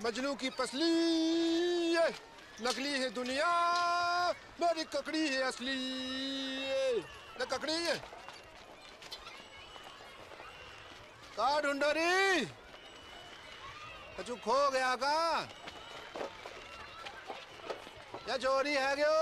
मजनू की पसली नकली है दुनिया, मेरी ककड़ी है असली। न ककड़ी है का ढूंढो री, कछु खो गया का या चोरी है गयो?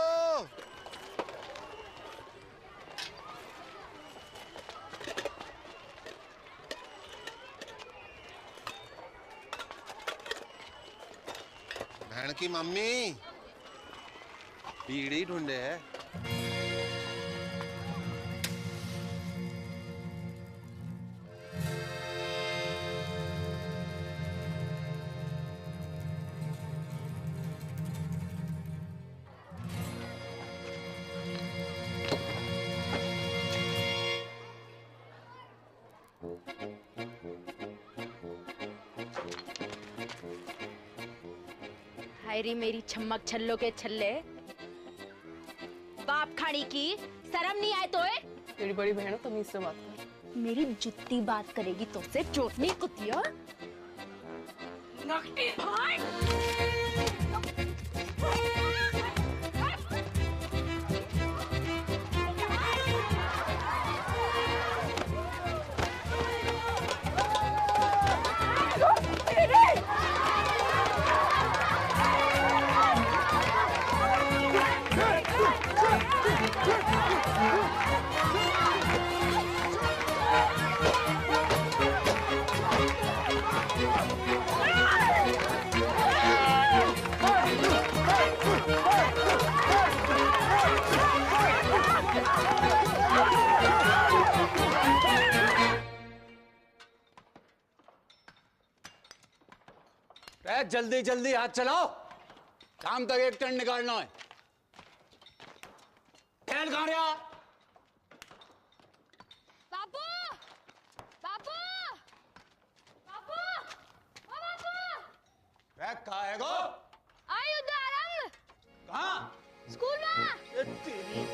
बहन की मम्मी बीड़ी ढूंढे है। हायरी मेरी छम्मक छल्लो के छल्ले, बाप खाड़ी की शर्म नहीं आए तो है? तेरी बड़ी बहन हो, तमीज से बात कर। मेरी जुत्ती बात करेगी तो से चोटनी कुतिया। नकटी भाई जल्दी जल्दी हाथ चलाओ, काम तक एक टन निकालना है। तेल कहाँ रहा? बाबू बाबू बाबू ओ बाबू बैग कहाँ है गो? आई उदारंग कहाँ? स्कूल में। तेरी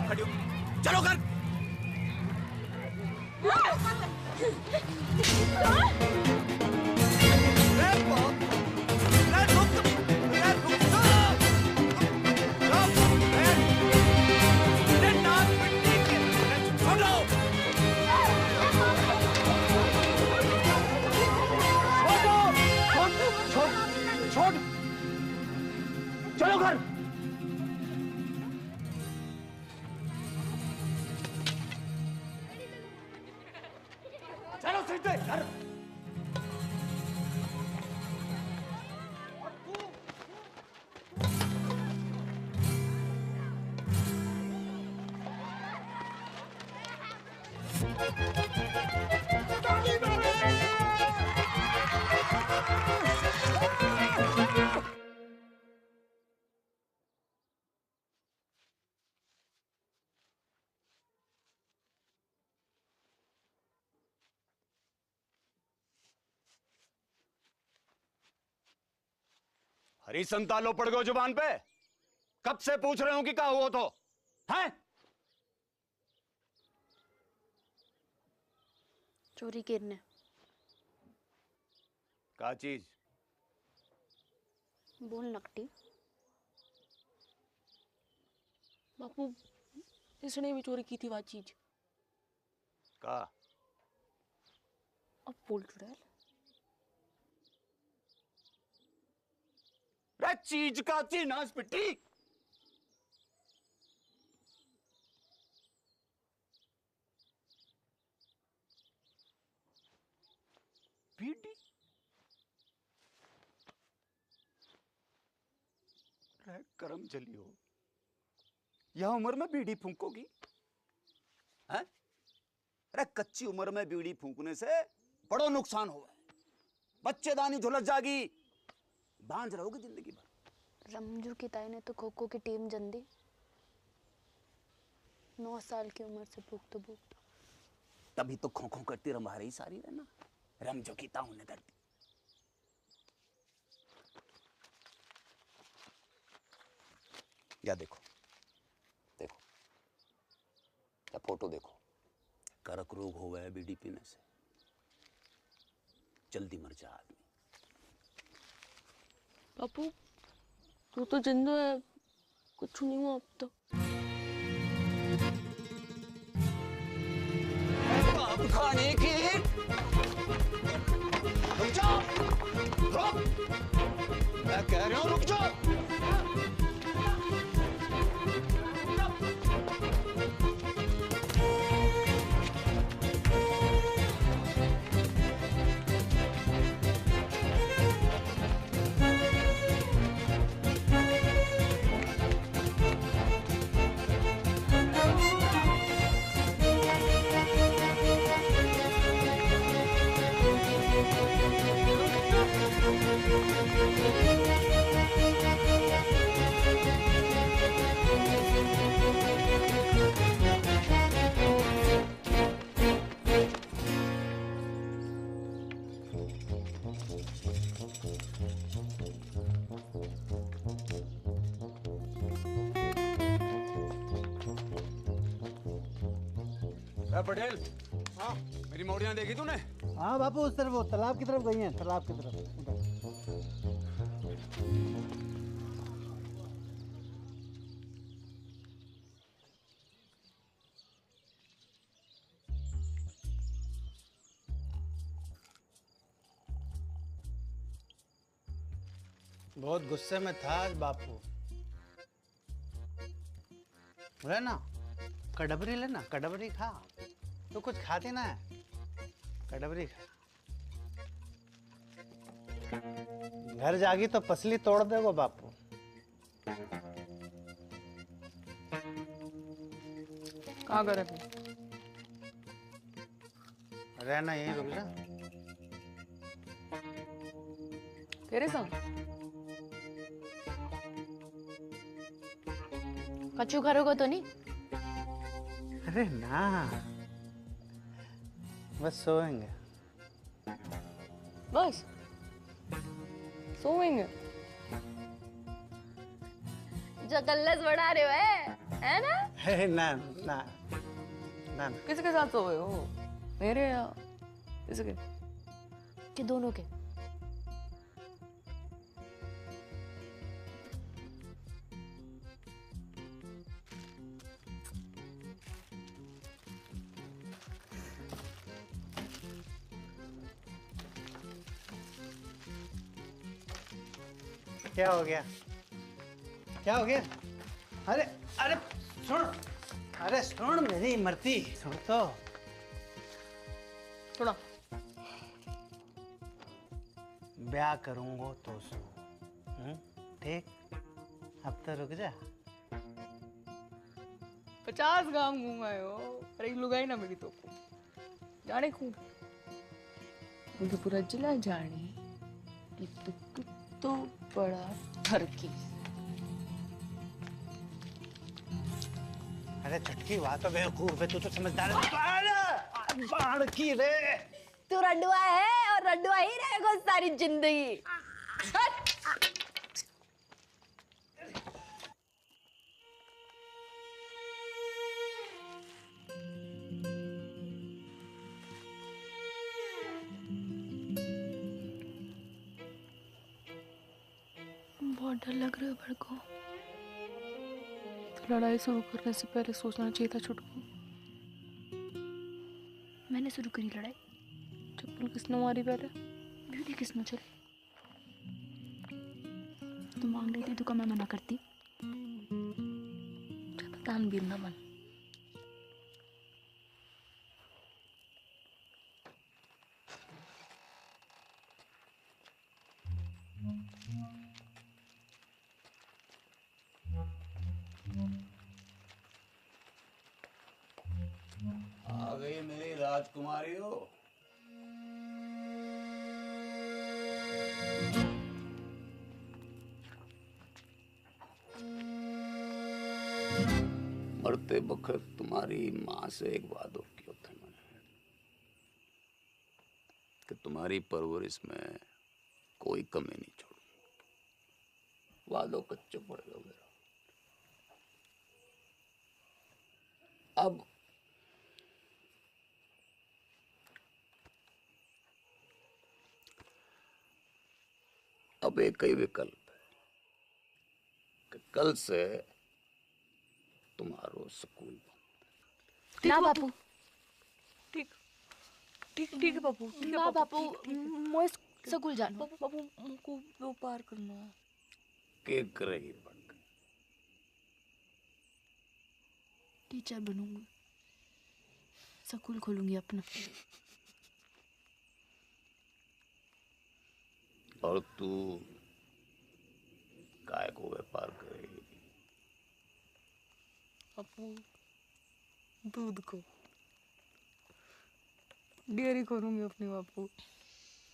खड़ी हो, चलो कर। चलो घर। चलो सीधे घर। हरी संतालो पड़ गए जुबान पे। कब से पूछ रहे हो कि क्या हुआ तो हैं? चोरी करने क्या चीज? बोल नकटी। बापू, इसने भी चोरी की थी वह चीज। का? अब बोल चुड़ैल। रे चीज का थी नाच पिट्टी। बीड़ी? रे करम चली हो, यह उम्र में बीड़ी फूंकोगी? हैं? अरे कच्ची उम्र में बीड़ी फूंकने से बड़ो नुकसान हुआ है। बच्चेदानी झुलस जागी, बांझ रहोगे जिंदगी भर। रमजू की ताई ने तो खो खो की टीम जन दी। 9 साल की उम्र से भूखते भूखते। तभी तो खो खो करती रंभा रही सारी रहना, रमजो की ताऊ ने दर्दी। या देखो देखो, या फोटो देखो, करक रोग हो गया बीड़ी पीने से, जल्दी मर जा आदमी। बापू तू तो जिंदा है, कुछ नहीं हुआ अब तक। अब खाने की रुक जाओ, रुक, मैं कह रहा हूं रुक जाओ। पटेल, हाँ मेरी मौड़ियाँ देखी तूने? हाँ बापू, उस तरफ वो तालाब की तरफ गई हैं, तालाब की तरफ उधर। बहुत गुस्से में था आज बापू। लेना कड़बरी, लेना कड़बरी खा, तो कुछ खाती ना है, कड़बरी खा। घर जागी तो पसली तोड़ देगो बापू। कहाँ कर अभी? रहना यहीं, रुक जा। तेरे संग? कच्चू करोगे तो नहीं? अरे ना, बस सोएंगे। बस सोएंगे? जो कल्लस बढ़ा रहे हो है ना? है ना ना ना ना। किसके साथ सोए हो? मेरे या किसके? कि दोनों के? क्या हो गया? क्या हो गया? अरे अरे सुन, अरे सुन मेरी मरती, सुन तो। थोड़ा ब्याह करूंगा तो सो, ठीक? अब तो रुक जा। 50 गांव घूम आए हो, अरे लुगाई ना मेरी तो को जाने खूब, मुझे पूरा जिला जाने। एक तो कुत्तो बड़ा ठरकी। अरे चटकी बात तो बेवकूफ है, तू तो समझदार है। अरे बाढ़ की रे, तू रडुआ है और रडुआ ही रहेगा सारी जिंदगी। बहुत डर लग रहा है मेरे को। तो लड़ाई शुरू करने से पहले सोचना चाहिए था छुटकू। मैंने शुरू करी लड़ाई? चप्पल किसने मारी पहले? ब्यूटी किसने चली? तू मांग रही थी तो मैं मना करती? तान भी ना मन। आ गई मेरी राजकुमारी हो। मरते वक्त तुम्हारी माँ से एक वादो किया था मैंने कि तुम्हारी परवरिश में कोई कमी नहीं छोड़ूंगा। वादो कच्चो पड़ेगा मेरा। अब एक ही विकल्प है कि कल से तुम्हारो स्कूल बंद। ना बापू ठीक ठीक ठीक है बापू। ना बापू मोए स्कूल जाना। बापू मुझको व्यापार करना है। के करेगी पढ़कर? टीचर बनूंगी, स्कूल खोलूंगी अपना। और तू काय को व्यापार करेगी? बापू दूध को डेयरी करूंगी अपनी बापू।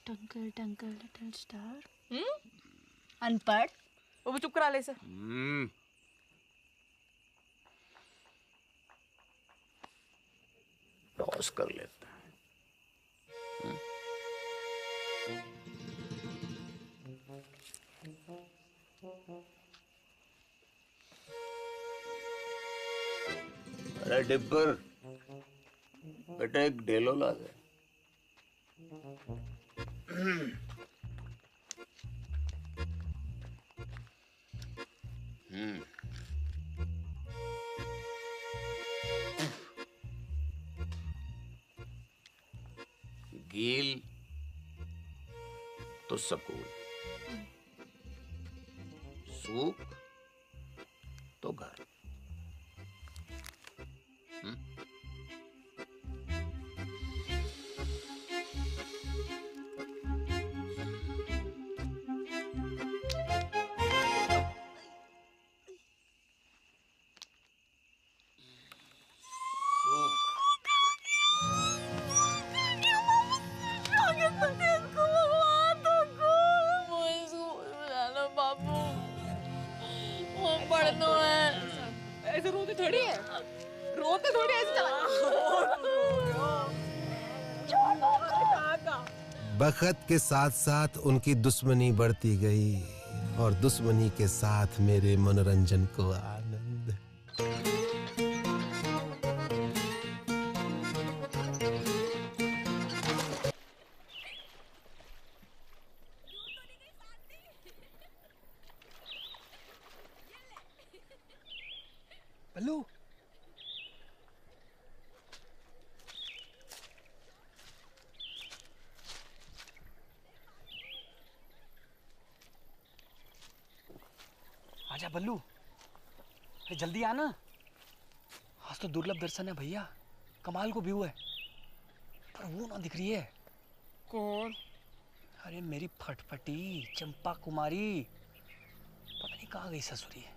टंकल टंकल लिटिल स्टार। अनपढ़ वो चुप करा ले सर। टॉस कर लेते हैं। अरे डिब्बर, बेटा एक डेलो ला दे। गील तो सकूल, सूख तो घर। ऐसे रोते थोड़ी है, रोते थोड़ी ऐसे बखत के साथ साथ उनकी दुश्मनी बढ़ती गई और दुश्मनी के साथ मेरे मनोरंजन को आनंद। बल्लू आजा बल्लू, अरे जल्दी आना। आज तो दुर्लभ दर्शन है भैया, कमाल को व्यू है, पर वो ना दिख रही है। कौन? अरे मेरी फटफटी चंपा कुमारी, पता नहीं कहाँ गई ससुरी है।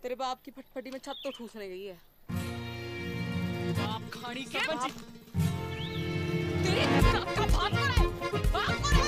तेरे बाप की फटफटी में छत तो ठूसने गई है। बाप खाड़ी के तेरे का भाग को रहे, भाग को रहे।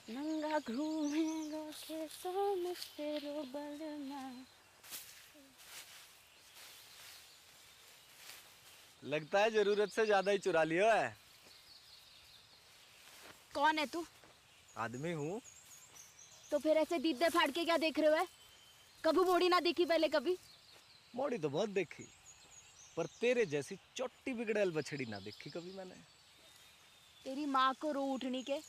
नंगा घूमेगा कैसा तेरो बलमा। लगता है जरूरत से ज्यादा ही चुरा लिया है। कौन है तू? आदमी हूँ। तो फिर ऐसे दीदे फाड़ के क्या देख रहे हो? कभी मोड़ी ना देखी पहले कभी? मोड़ी तो बहुत देखी, पर तेरे जैसी चोटी बिगड़ैल बछड़ी ना देखी कभी मैंने। तेरी माँ को रो उठनी के,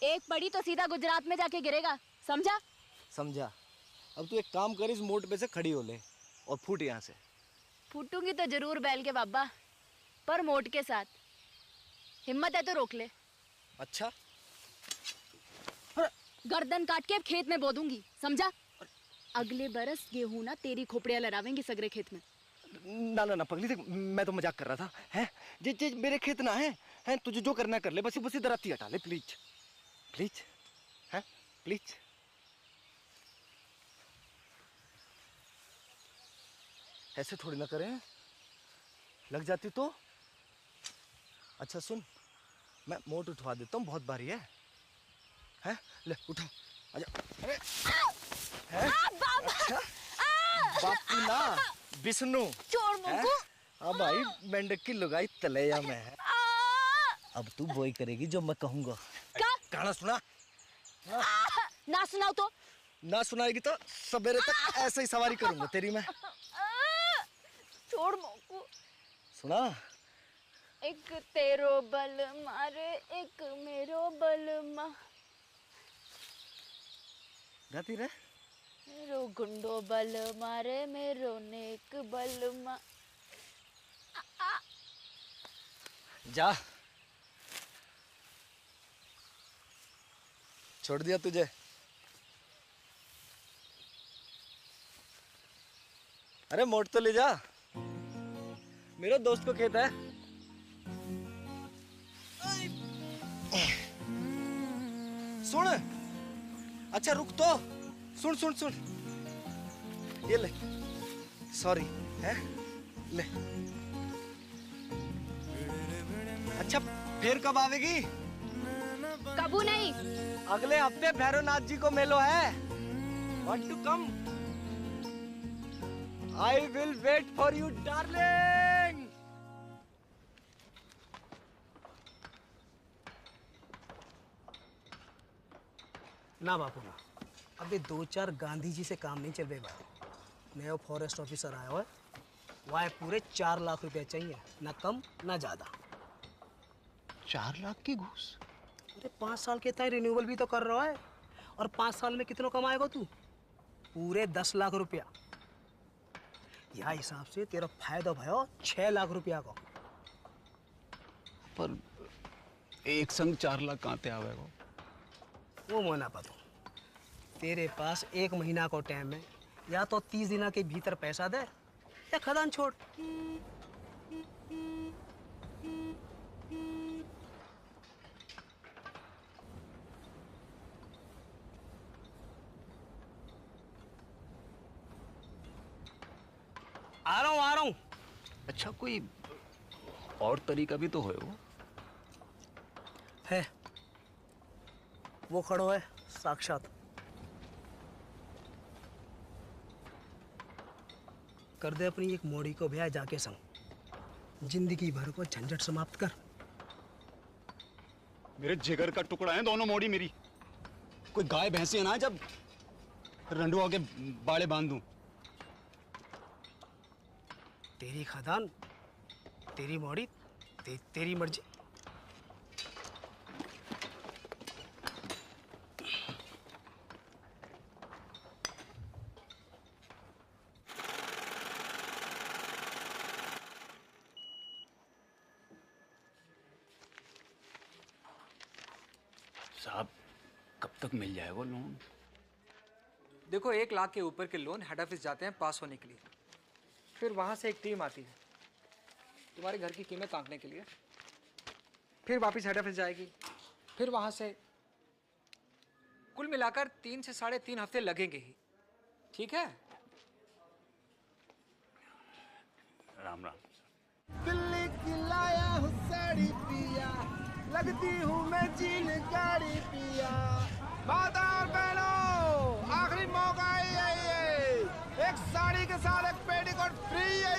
एक पड़ी तो सीधा गुजरात में जाके गिरेगा, समझा? समझा। अब तू एक काम कर, इस मोड़ पे से खड़ी हो ले और फूट यहाँ से। फूटूंगी तो जरूर बैल के बाबा, पर मोट के साथ। हिम्मत है तो रोक ले। अच्छा, गर्दन काट के अब खेत में बो दूंगी, समझा? अगले बरस गेहूं ना तेरी खोपड़ियां लहरावेंगी सगरे खेत में। ना ना ना पगली, देख मैं तो मजाक कर रहा था। हैं जे मेरे खेत ना है, हैं तुझे जो करना कर ले, बस इधर आती हटा ले प्लीज प्लीज, हैं प्लीज। ऐसे थोड़ी ना करें, लग जाती तो। अच्छा सुन, मैं मोट उठवा देता हूँ, बहुत भारी है। हैं ले उठा, आजा। अरे हैं? अच्छा बापू ना विष्णु छोड़ मुझको। हाँ भाई, मेंढक की लुगाई तलैया में है। अब तू वही करेगी जो मैं कहूँगा। क्या? गाना सुना। ना सुनाओ तो? ना सुनाएगी तो सवेरे तक ऐसे ही सवारी करूंगा तेरी मैं। छोड़ मुझको। सुना। एक तेरो बल मारे, एक मेरो बल मा। गाती रहे। मेरो गुंडो बल मारे, मेरो नेक बल मा। जा, छोड़ दिया तुझे। अरे मोट तो ले जा, मेरे दोस्त को खेत है। सुन, अच्छा रुक तो, सुन सुन सुन, ये ले, सॉरी है, ले। अच्छा फिर कब आवेगी? कबू नहीं। अगले हफ्ते भैरवनाथ जी को मेलो है। Want to come? I will wait for you, darling. ना बापू ना, अभी 2-4 गांधी जी से काम नहीं चल रहा। नया फॉरेस्ट ऑफिसर आया हुआ है, वह पूरे 4 लाख रुपए चाहिए, ना कम ना ज्यादा। 4 लाख की घूस? अरे 5 साल के तय रिन्यूअल भी तो कर रहा है, और 5 साल में कितना कमाएगा तू? पूरे 10 लाख रुपया। यह हिसाब से तेरा फायदा भयो 6 लाख रुपया का। पर एक संग 4 लाख कहाँ ते आवेगा? वो मना पता, तेरे पास 1 महीना को टाइम है, या तो 30 दिना के भीतर पैसा दे या खदान छोड़। आ रहा हूँ। अच्छा कोई और तरीका भी तो है वो? है, वो खड़ो है साक्षात। कर दे अपनी एक मोड़ी को ब्याह जाके संग, जिंदगी भर को झंझट समाप्त कर। मेरे जिगर का टुकड़ा है दोनों मोड़ी मेरी। कोई गाय भैंसी है ना जब रंडुआ के बाड़े बांध दूं। तेरी खदान, तेरी मोड़ी, तेरी मर्जी। साहब कब तक मिल जाए वो लोन? देखो 1 लाख के ऊपर के लोन हेड ऑफिस जाते हैं पास होने के लिए, फिर वहाँ से एक टीम आती है तुम्हारे घर की कीमत आंकने के लिए, फिर वापस हेड ऑफिस जाएगी, फिर वहाँ से कुल मिलाकर 3 से 3.5 हफ्ते लगेंगे ही। ठीक है? राम राम। दिल्ली की लाया हूँ साड़ी पिया, लगती हूँ मैं जीन गाड़ी पिया। माता और बहनों, आखिरी मौका है ये, एक साड़ी के साथ एक पेटीकोट फ्री है।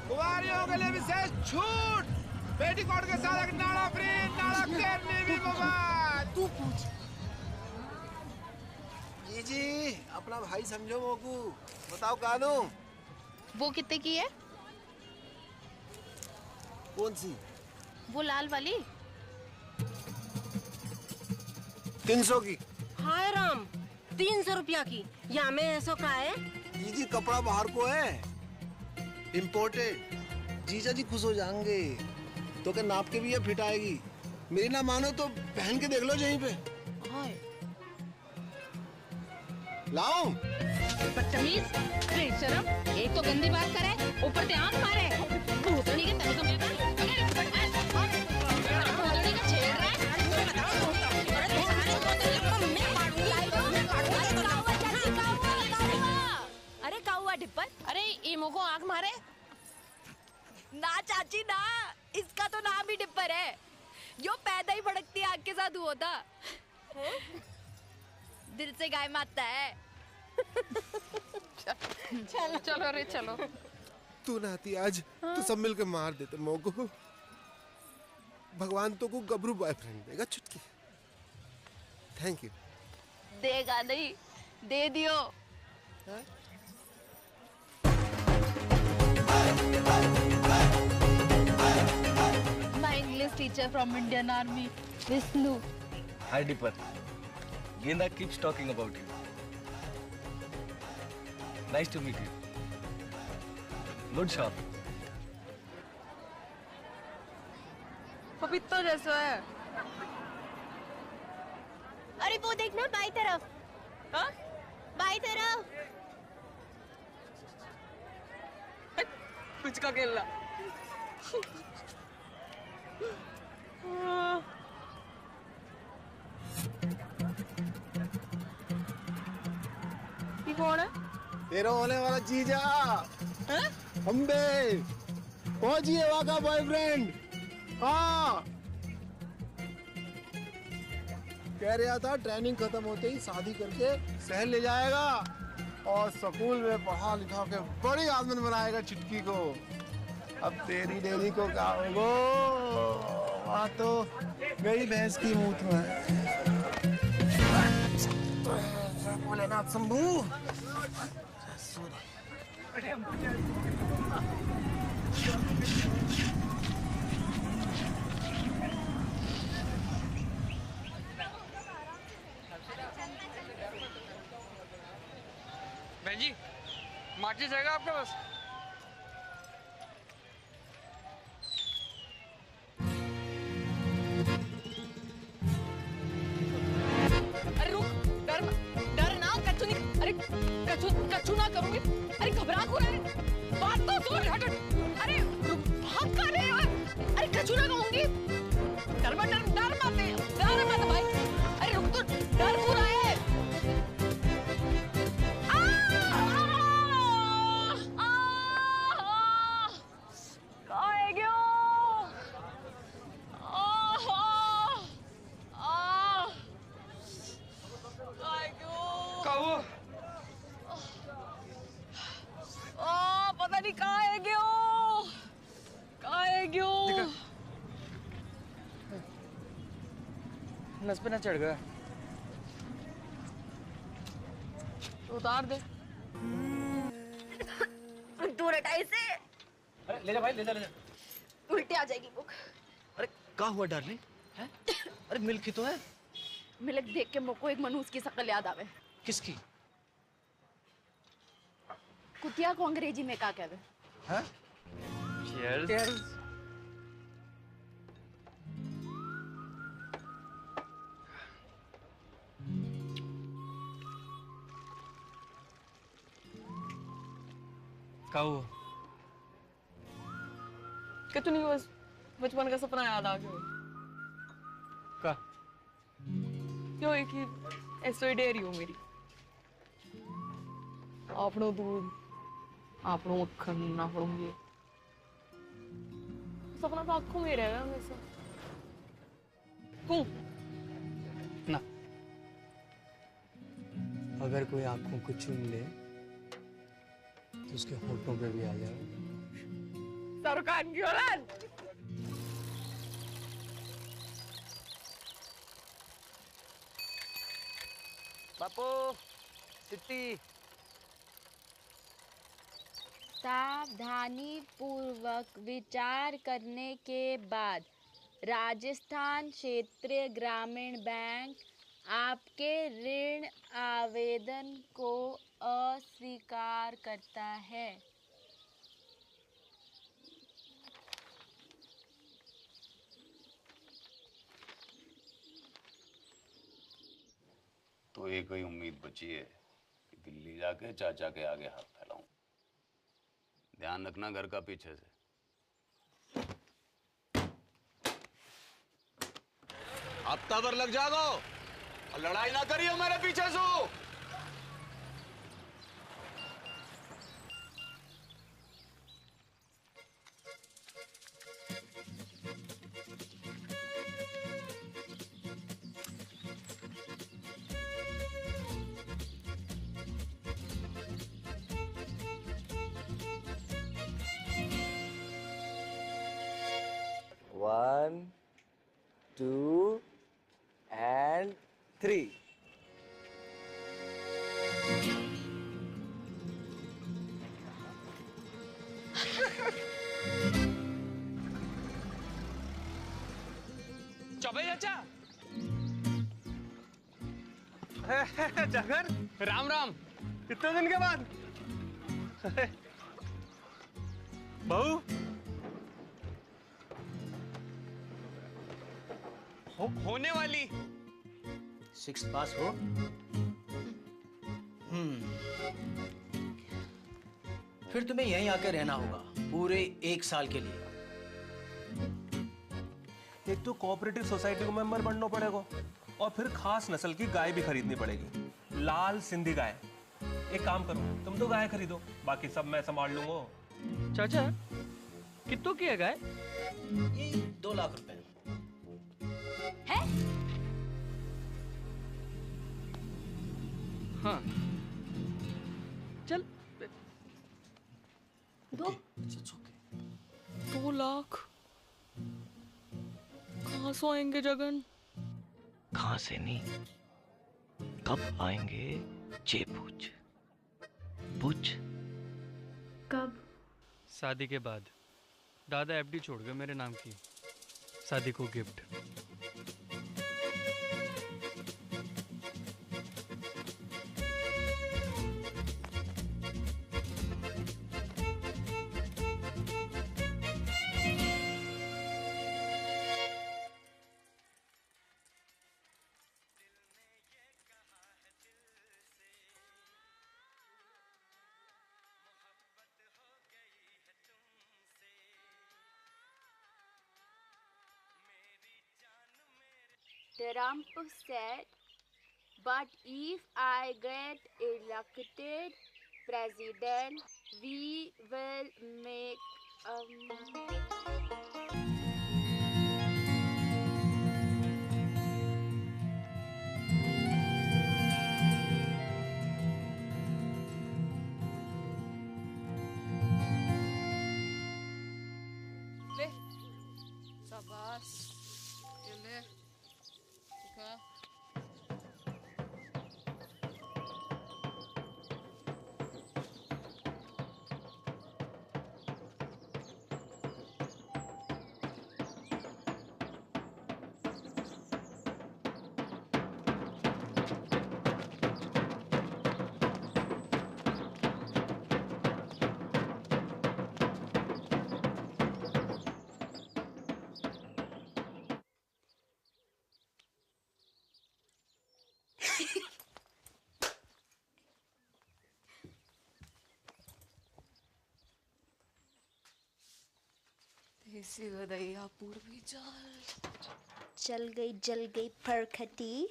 कुंवारियों के लिए विशेष छूट, पेटीकोट के साथ एक नाड़ा फ्री, नाड़ा करने भी मुफ्त। तू पूछ। जी अपना भाई समझो मोकू, बताओ कानू। वो कितने की है? कौन सी? वो लाल वाली। 300 की। हाय राम, 300 रुपया की। यहाँ में ऐसा का है? जी कपड़ा बाहर को है, इम्पोर्टेड। जीजा जी खुश हो जाएंगे। तो क्या नाप के भी ये फिट आएगी। मेरी ना मानो तो पहन के देख लो यहीं पे। लाओ। बदतमीज, बेशरम, एक तो गंदी बात करे, ऊपर से आंख मारे। भूतनी के तन को मिलता है। भूतनी का छेड़ रहा है। अरे काहुआ डिप्पर, अरे ईमो को आंख मारे। ना चाची ना, इसका तो नाम ही डिप्पर है। यो पैदा ही भड़कती आग के साथ हुआ था। दिल से गाय मारता है। चलो चलो रे चलो। तू ना आती आज तो सब मिलकर मार देते मोको। भगवान तो को गबरू बॉयफ्रेंड देगा चुटकी। Thank you. देगा नहीं, दे दियो। My English teacher from Indian Army, Vishnu. Hi Dipper. Genda keeps talking about you. Nice to meet you. Good shot. पपीता जैसा है। अरे वो देखना बाई तरफ। हाँ? बाई तरफ। कुछ का खेलना। ये कौन है? तेरा होने वाला जीजा। अम्बे पहुंचिए वहाँ का बॉयफ्रेंड। हाँ कह रहा था ट्रेनिंग खत्म होते ही शादी करके शहर ले जाएगा और स्कूल में पढ़ा लिखा के बड़ी आदमी बनाएगा चुटकी को। अब तेरी डेरी को क्या होगो, वहाँ तो मेरी भैंस की मूत में भोलेनाथ शंभू। बहन जी, माचिस रहेगा आपके पास? अरे रुक, डर ना, कच्चू नहीं, अरे कच्चू ना करूंगी। अरे घबरा क्यों रहे? बात तो सुन, हट। अरे रुक, भाग कहाँ रहे हो? अरे कच्चू ना कहूंगी। डर मत भाई। अरे रुक तो, डर क्यों रहा है? पता नहीं कहाँ है क्यों? नस पे ना चढ़ गया। उतार दे। दूर हटा इसे। अरे ले जा भाई, ले जा। उल्टे आ जाएगी बुक। अरे क्या हुआ डार्लिंग? हैं? अरे मिल्क ही तो है। मिल्क देख के मुझको एक मनूस की शक्ल याद आवे। किसकी? कुतिया को अंग्रेजी में क्या कहवे? हाँ? Cheers. क्या हुआ? कि तू नहीं, बस बचपन का सपना याद आ गया। का? क्यों एक ही ऐसे डेयरी हो मेरी। आपनो दूध, आपनो मक्खन, आपनो ये सपना तो आंखों में रहेगा हमेशा। क्यों? ना, अगर कोई आंखों को चूम ले तो उसके होठों पे भी आ जाए। सरकार की औलाद। बापू सिट्टी। सावधानी पूर्वक विचार करने के बाद राजस्थान क्षेत्रीय ग्रामीण बैंक आपके ऋण आवेदन को अस्वीकार करता है। तो एक ही उम्मीद बची है कि दिल्ली जाके चाचा के आगे हाथ फैलाऊं। ध्यान रखना घर का पीछे से। हफ्ता भर लग जागो और लड़ाई ना करियो मेरे पीछे से। One, two, and three. Choubey चाचा। जागर, राम राम। कितने दिन के बाद? बहू होने वाली। 6th पास हो। फिर तुम्हें यहीं आकर रहना होगा पूरे 1 साल के लिए। एक तो कोऑपरेटिव सोसाइटी को मेंबर बनना पड़ेगा और फिर खास नस्ल की गाय भी खरीदनी पड़ेगी, लाल सिंधी गाय। एक काम करो, तुम तो गाय खरीदो, बाकी सब मैं संभाल लूंगा। चाचा कितनों की है गाय? ये 2 लाख रुपए है? हाँ चल। 2 लाख कहाँ से आएंगे जगन? कहाँ से नहीं, कब आएंगे ये पूछ। पूछ कब? शादी के बाद। दादा एफडी छोड़ गए मेरे नाम की, शादी को gift. Trump said, but if I get elected president, we will make ले शाबाश, ये ले दिखा। देसी गदैया पूर्वी चल गई जल गई फरखटी,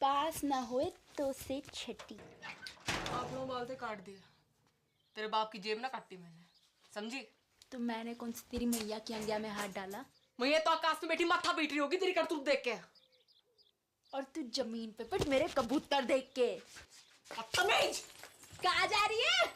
पास ना हुए तो से छटी। आप लोग बाल से काट दिया, तेरे बाप की जेब ना काटी मैंने, समझी? तो मैंने कौन सी तेरी मैया की अंगिया में हाथ डाला? मैया तो आकाश में बैठी माथा पीट रही होगी तेरी करतूत देख के। और तू जमीन पे पिट मेरे कबूतर देख के। बदतमीज! कहाँ जा रही है?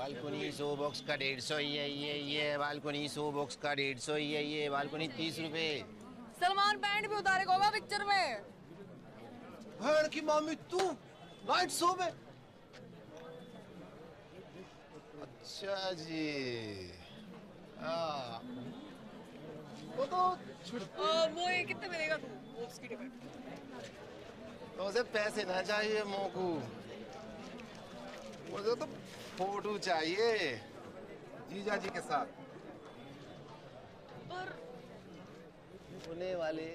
बालकोनी 100 बॉक्स का 150 ये बालकोनी 100 बॉक्स का 150 ये बालकोनी 30 रुपए। सलमान पैंट भी उतारेगा होगा पिक्चर में। भैन की मामी तू नाइट शो में? अच्छा जी। हाँ वो तो वो ये कितने मिलेगा तू वो उसकी टिकट? तो उसे पैसे ना चाहिए मोकू, मुझे तो फोटो चाहिए जीजा जी के साथ। पर होने वाले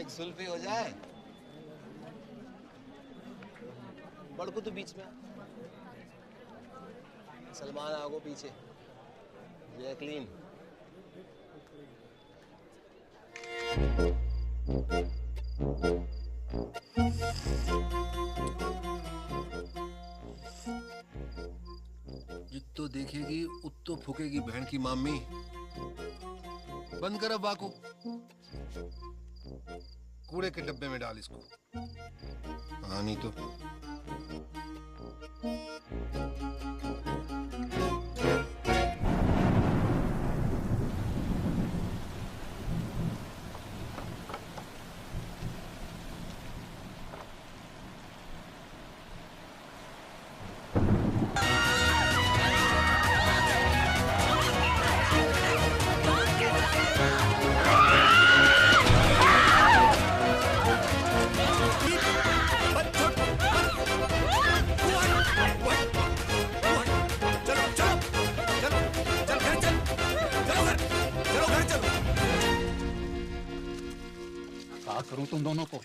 एक सुल्फी हो जाए। बड़कू तो बीच में, सलमान आगो पीछे, जैकलीन। जित्तो देखेगी उत्तो फूकेगी बहन की मामी। बंद कर अब बाकू, कूड़े के डब्बे में डाल इसको। हाँ नहीं तो करूं तुम दोनों को?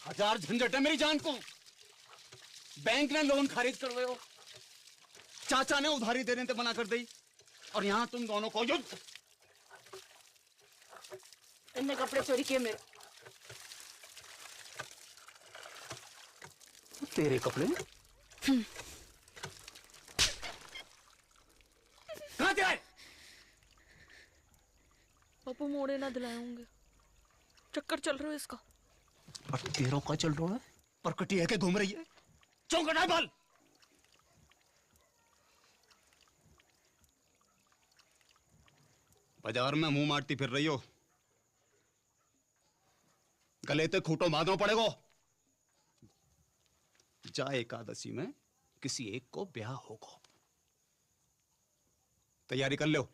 हजार झंझट है मेरी जान को। बैंक ने लोन खारिज कर रहे हो, चाचा ने उधारी देने से मना कर दी, और यहां तुम दोनों को युद्ध। इनने कपड़े चोरी किए मेरे। तेरे कपड़े? कहां से आए? पापा मोड़े ना दिलाए होंगे, चक्कर चल रहा है इसका। और तेरों का चल रहा है? परकटी है के घूम रही है, चौंकट है बाल। बाजार में मुंह मारती फिर रही हो, गले ते खूंटो बांधना पड़ेगा। जा एकादशी में किसी एक को ब्याह होगा, तैयारी कर लो।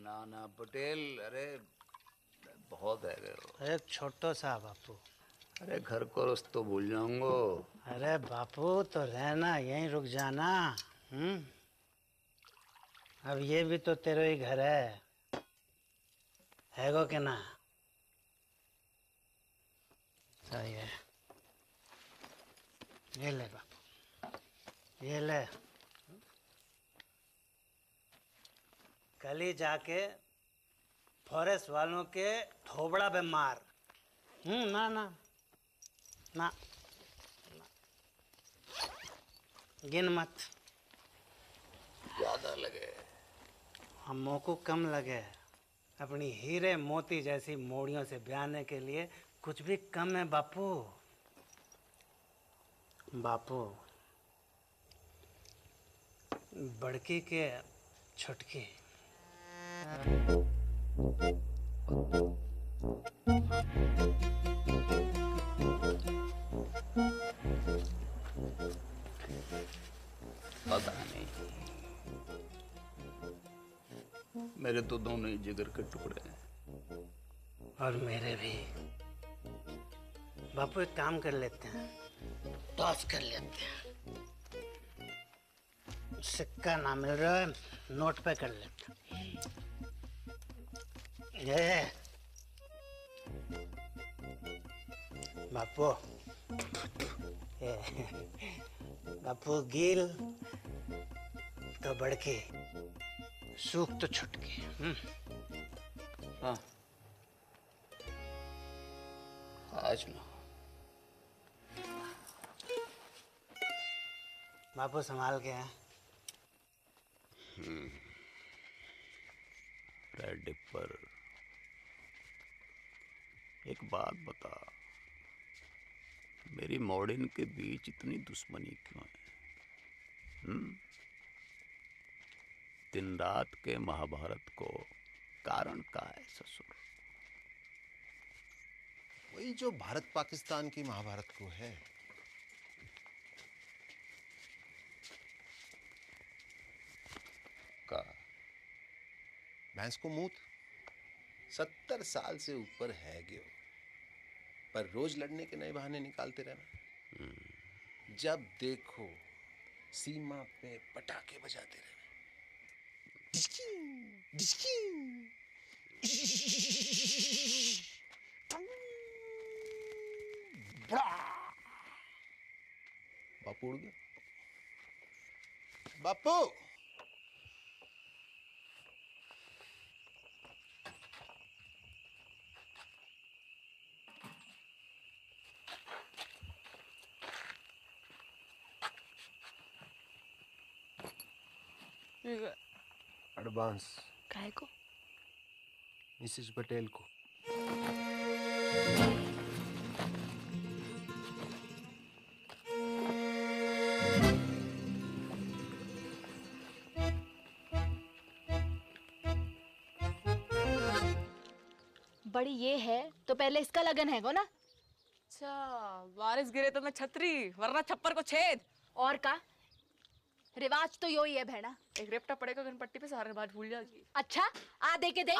नाना पटेल, अरे बहुत है अरे छोटो सा बापू। अरे घर को रस्तो भूल जाऊंगो। अरे बापू तो रहना, यहीं रुक जाना। अब ये भी तो तेरा ही घर है गो के ना? सही है, ये ले बापू, ये ले। कल ही जाके फॉरेस्ट वालों के थोबड़ा पे मार। ना ना ना, गिन मत, ज्यादा लगे। हमों को कम लगे। अपनी हीरे मोती जैसी मोड़ियों से ब्याहने के लिए कुछ भी कम है बापू। बापू बड़की के छुटकी। पता नहीं, मेरे तो दोनों ही जिगर के टुकड़े हैं। और मेरे भी। बापू एक काम कर लेते हैं, टॉस कर लेते हैं। सिक्का ना मिल रहा है, नोट पे कर लेते हैं। ये बापू, बापू गील तो बड़की, सूख तो छुटकी। हाँ आज ना। बापू संभाल के हैं। रेड डिपर, एक बात बता, मेरी मॉर्डन के बीच इतनी दुश्मनी क्यों है? दिन रात के महाभारत को कारण का है ससुर? वही जो भारत पाकिस्तान की महाभारत को है। का भैंस को मूत 70 साल से ऊपर है ग्यो, पर रोज लड़ने के नए बहाने निकालते रहना। जब देखो सीमा पे पटाखे बजाते रहना। बापू उड़ गया। बापू एडवांस काहे को? मिसेस पटेल को। बड़ी ये है तो पहले इसका लगन है को ना। अच्छा, बारिश गिरे तो मैं छतरी, वरना छप्पर को छेद। और का रिवाज तो यो ही है भेड़ा। एक रेपटा पड़ेगा घनपट्टी पे, सारे रिवाज भूल जाएगी। अच्छा आ दे के दे।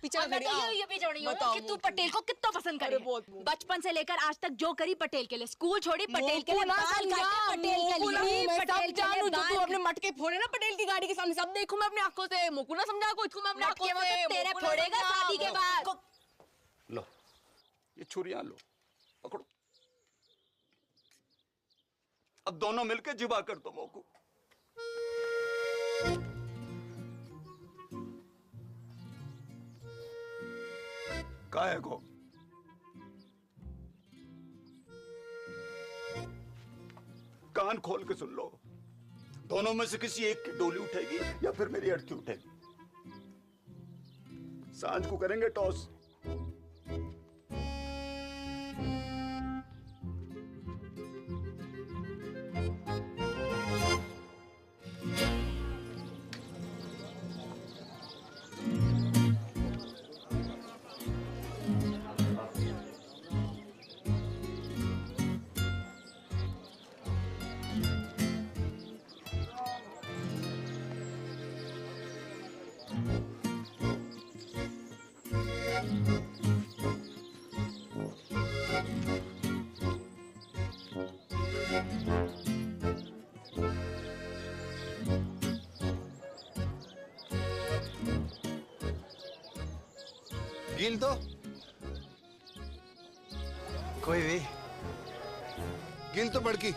पीछे मैं तो ये भी जोड़ी हूँ कि तू पटेल को कितना पसंद करे। बचपन से लेकर आज तक जो करी पटेल के लिए, स्कूल छोड़ी पटेल के लिए, बाल काटे पटेल के लिए, पटेल के लिए तू अपने मटके फोड़े ना पटेल की गाड़ी के सामने, सब देखूं मैं अपनी आंखों से। मोकू ना समझा को, इसको मैं अपनी आंखों से। तेरे फोड़ेगा शादी के बाद। लो ये छुरियां लो, पकड़ो। अब दोनों मिलकर जिबा कर दो मोकू। काहे को? कान खोल के सुन लो, दोनों में से किसी एक की डोली उठेगी या फिर मेरी अटकी उठेगी। सांझ को करेंगे टॉस। गिल दो कोई भी गिल तो बड़की।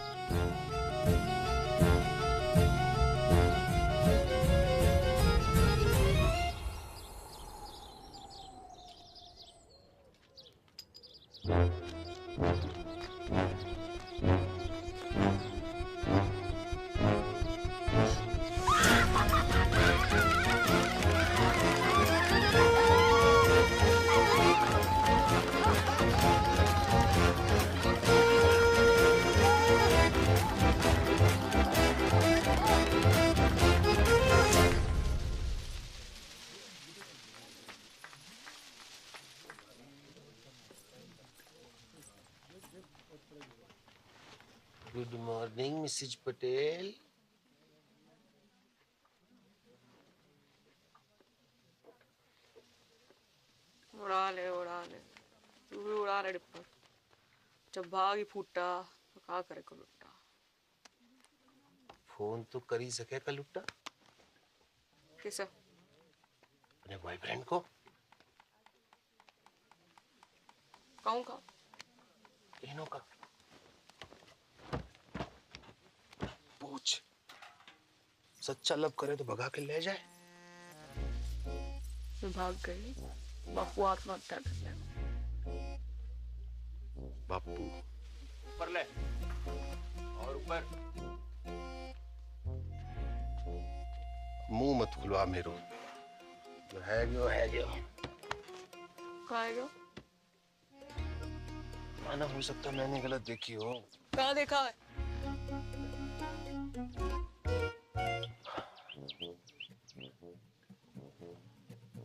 Good morning Mrs Patel. उड़ा ले तू भी उड़ा ले डिप्पर। जब भाग ही फूटा तो क्या करे को लुट्टा। फोन तो कर ही सके का लुट्टा किसे? अपने बॉयफ्रेंड को। कहूँ का? तीनों का पूछ। सच्चा लव करे तो भगा के ले जाए। मैं भाग गई, बापू आत्महत्या कर ले। बापू। ऊपर ले और ऊपर। मुंह मत खुलवा मेरो, जो है गयो है गयो। कहाँ है गयो? माना हो सकता मैंने गलत देखी हो। कहाँ देखा है?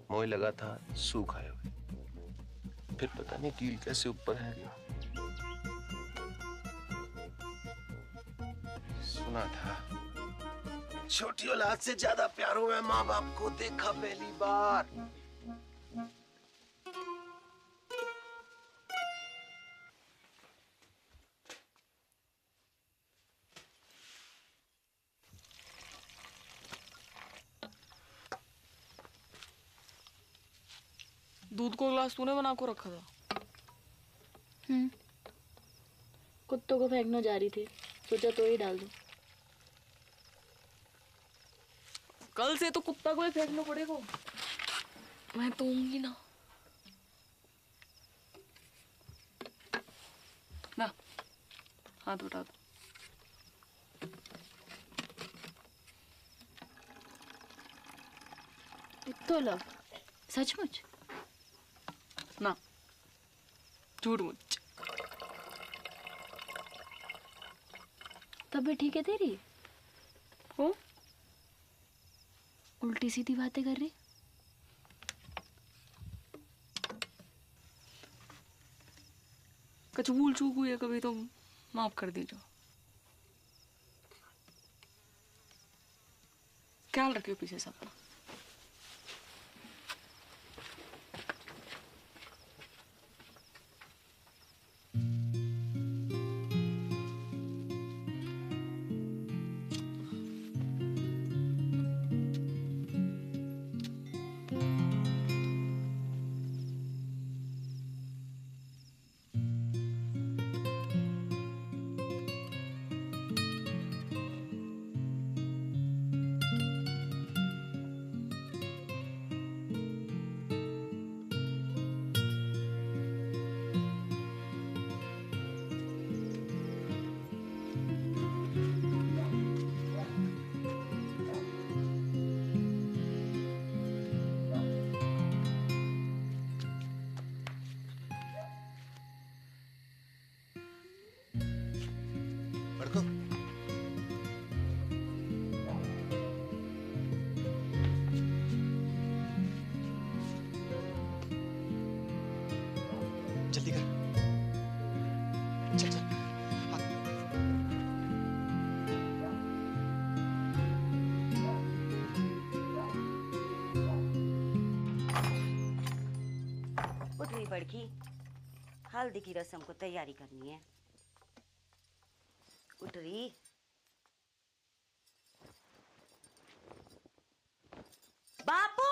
मोह लगा था सूख आए हुए, फिर पता नहीं कील कैसे ऊपर है गया। सुना था छोटी औलाद से ज्यादा प्यार हुआ माँ बाप को देखा पहली बार। दूध को ग्लास तूने बना को रखा था? कुत्तों को फेंकने जा रही थी, सोचा तो ही डाल दूं। कल से तो कुत्ता को ही फेंकना पड़ेगा। मैं तो होंगी ना। ना हाथ उठा दो। तो लव सचमुच ना झूठ मुझ। तब भी ठीक है तेरी? हो उल्टी सीधी बातें कर रही। कुछ भूल चूक हुई है कभी तो माफ कर दीजिए। ख्याल रखियो पीछे से अपना। जल्दी कर, चल चल। उठ रही बड़की, हल्दी की रस्म को तैयारी करनी है। उठ रही। बापू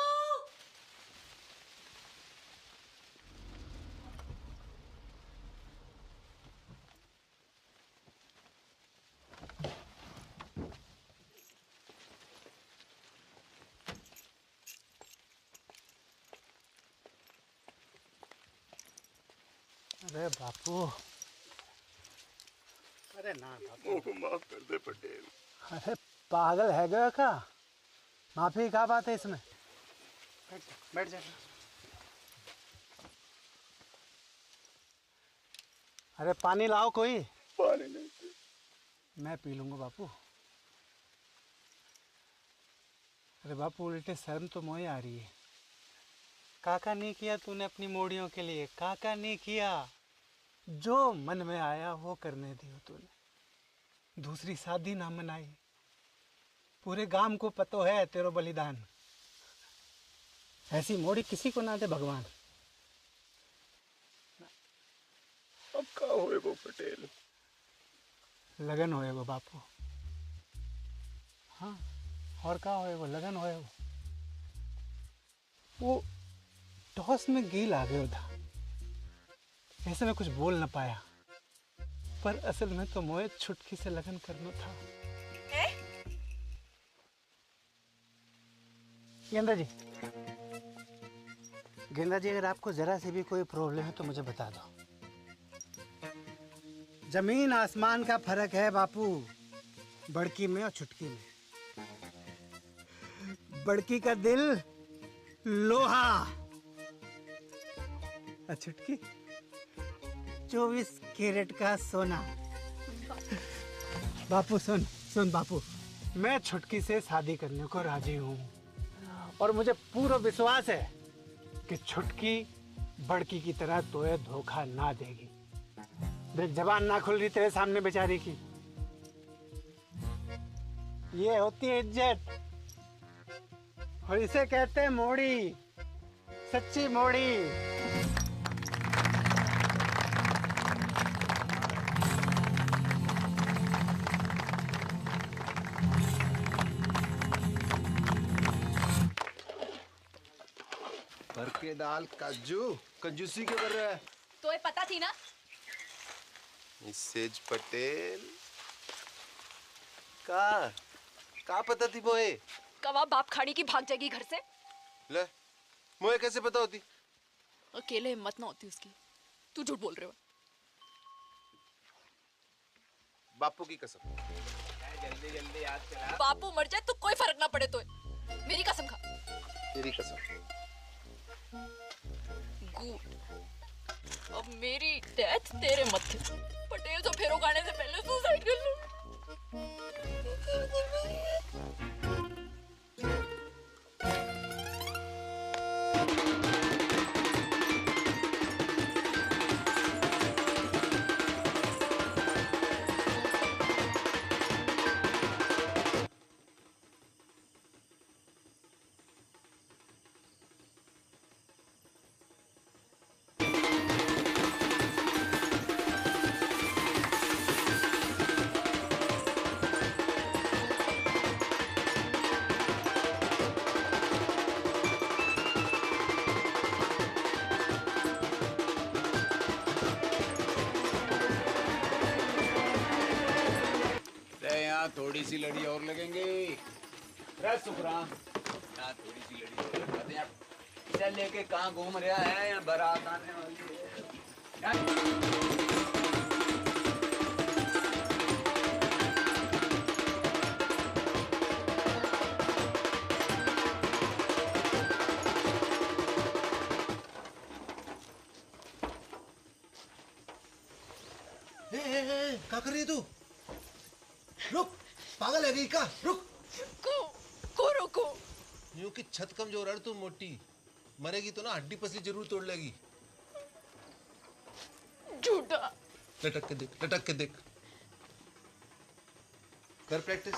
अरे बापू, अरे ना बापू, मुझको माफ कर दे पटेल। अरे पागल है गया का? माफी क्या बात है इसमें? बैठ जा। अरे पानी लाओ कोई। पानी नहीं, मैं पी लूंगा बापू। अरे बापू उल्टे शर्म तो मोए आ रही है। काका नहीं किया तूने अपनी मोड़ियों के लिए, काका नहीं किया। जो मन में आया वो करने दियो तूने। दूसरी शादी ना मनाई। पूरे गांव को पतो है तेरो बलिदान। ऐसी मोड़ी किसी को ना दे भगवान। अब क्या होएगो पटेल? लगन होएगो बापू। हाँ और क्या होएगो? लगन होएगो। वो टॉस में गेल आ गया था, ऐसे में कुछ बोल न पाया, पर असल में तो मोए छुटकी से लगन करना था। गेंदा जी, गेंदा जी, अगर आपको जरा से भी कोई प्रॉब्लम है तो मुझे बता दो। जमीन आसमान का फर्क है बापू, बड़की में और छुटकी में। बड़की का दिल लोहा और छुटकी 24 कैरेट का सोना। बापू सुन बापू, मैं छुटकी से शादी करने को राजी हूँ और मुझे पूरा विश्वास है कि छुटकी बड़की की तरह तोए धोखा ना देगी। देख जबान ना खुल रही तेरे सामने बेचारी की। ये होती है इज्जत और इसे कहते हैं मोड़ी, सच्ची मोड़ी। भर के दाल काजू कंजूसी क्यों कर रहा है? तो ये पता थी ना? मिसेज पटेल का पता थी मोए? कवा बाप खाड़ी की भाग जाएगी घर से। ले मोए कैसे पता होती? अकेले हिम्मत ना होती उसकी। तू झूठ बोल रहे हो। बापू की कसम। जल्दी जल्दी याद करा। बापू मर जाए तो कोई फर्क ना पड़े तो मेरी कसम खा। तेरी कसम। अब मेरी डेथ तेरे मत्थे। पटेल तो फेरो खाने से पहले सुसाइड कर लो। थोड़ी सी लड़ी और लगेंगे। सुखराम थोड़ी सी लड़ी और लगा दे। चल लेके कहाँ घूम रहा है? यहाँ बारात आने वाली है। क्या कर रही है तू? रुक, पागल है गई का? रुक। को रुको। यूं कि छत कमजोर है तू मोटी, मरेगी तो ना हड्डी पसली जरूर तोड़ लेगी। झूठा। लटक के देख, लटक के देख। कर प्रैक्टिस।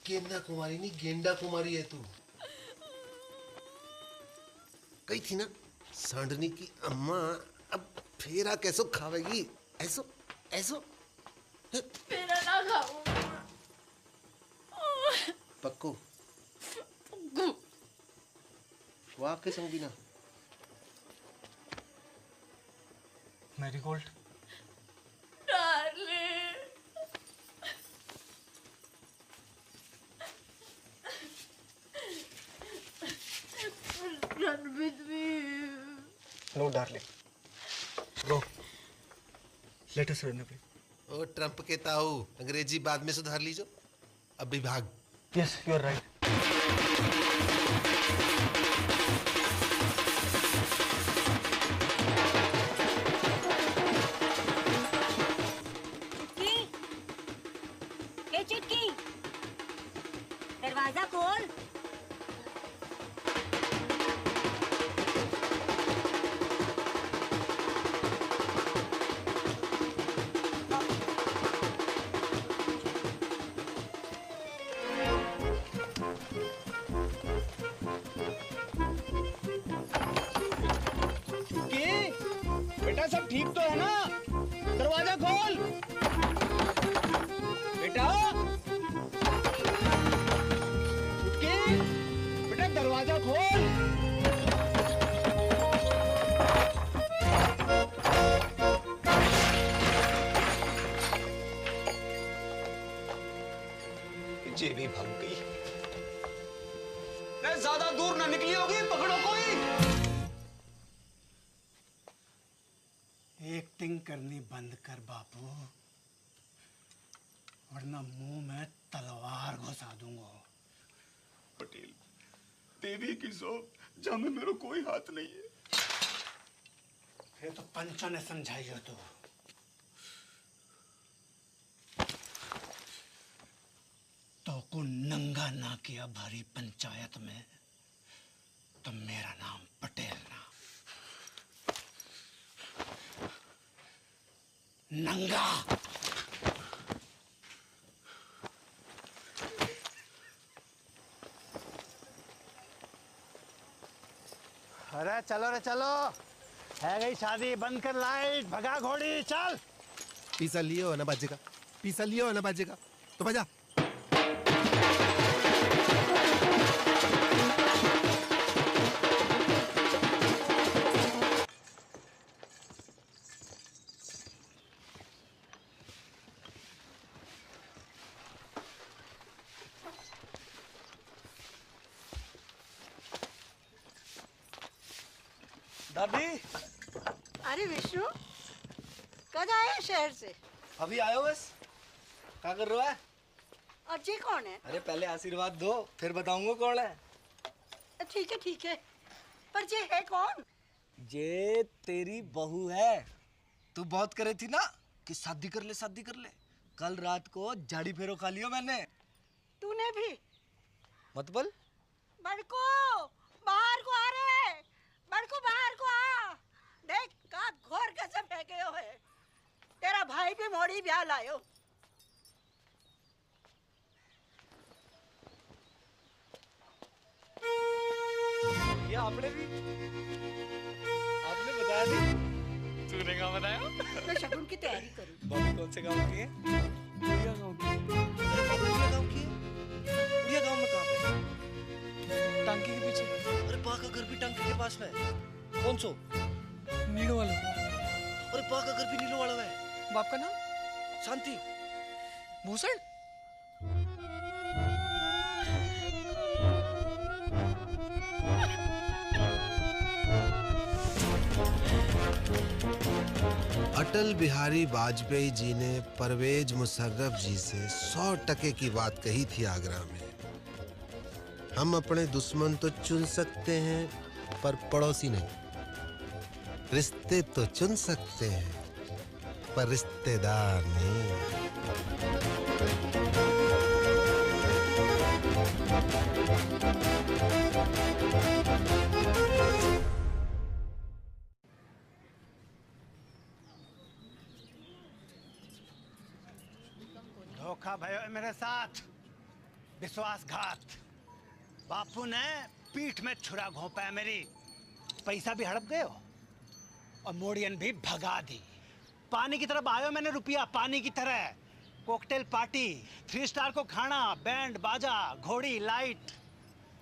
गेंदा कुमारी नहीं, गेंडा कुमारी है तू। कही थी ना सांडनी की अम्मा अब फेरा कैसो खावेगी? ऐसो ऐसो फेरा ना खाऊं। पक्को वाह के संगी ना। Marigold Run with me. No, darling. Go. Let us run away. O Trump के ताऊ, अंग्रेजी बाद में सुधार लीजो। अभी भाग। Yes, you are right. चुटकी, ए चुटकी, दरवाजा खोल। बेटा सब ठीक तो है ना? दरवाजा खोल बेटा। बेटा दरवाजा खोल। जेबी भाग गई। एक्टिंग करनी बंद कर बापू, वरना मुंह में तलवार घुसा दूंगा। पटेल, देवी की सौंप जहाँ में मेरा कोई हाथ नहीं है। फिर तो पंचा ने समझाइयो तो को नंगा ना किया भारी पंचायत में तो मेरा नाम पटेल ना, नंगा। अरे चलो रे चलो, है गई शादी, बंद कर लाइट, भगा घोड़ी, चल। पीसा लियो है ना बाजेगा, पीसा लियो है ना बाजेगा, तो बजा। दादी, अरे विष्णु, कब आए शहर से? अभी आयो बस। क्या कर रहा है? और ये कौन है? अरे पहले आशीर्वाद दो, फिर बताऊंगा कौन है। ठीक है, पर ये है कौन? ये तेरी बहू है। तू बहुत करे थी ना कि शादी कर ले शादी कर ले। कल रात को झाड़ी फेरो खा लियो मैंने। तूने भी? मत बोल। बड़को, बाहर को आ रे, बड़को बाहर को आ। देख का घोर कैसे फेंके हो है। तेरा भाई भी मोड़ी ब्याह लायो। ये आपने बताया नहीं? तूने क्या बताया? मैं शगुन की तैयारी करूँ। बाबू कौन से गांव की है? उड़िया गांव की। उड़िया गांव की है? उड़िया गांव में कहाँ पे? टांकी के पीछे। अरे पा का घर भी टांकी के पास में है। कौन सो? नीलो वाला। अरे पा का घर भी नीलो वाला है। बाप का नाम? शांति। भूषण? अटल बिहारी वाजपेयी जी ने परवेज मुशर्रफ जी से 100% की बात कही थी आगरा में। हम अपने दुश्मन तो चुन सकते हैं पर पड़ोसी नहीं। रिश्ते तो चुन सकते हैं पर रिश्तेदार नहीं। धोखा भयो है मेरे साथ, विश्वासघात। बापू ने पीठ में छुरा घोंपा है मेरी। पैसा भी हड़प गए हो और मोड़ियन भी भगा दी। पानी की तरफ आयो मैंने रुपया, पानी की तरह। कॉकटेल पार्टी, 3 स्टार को खाना, बैंड बाजा, घोड़ी लाइट।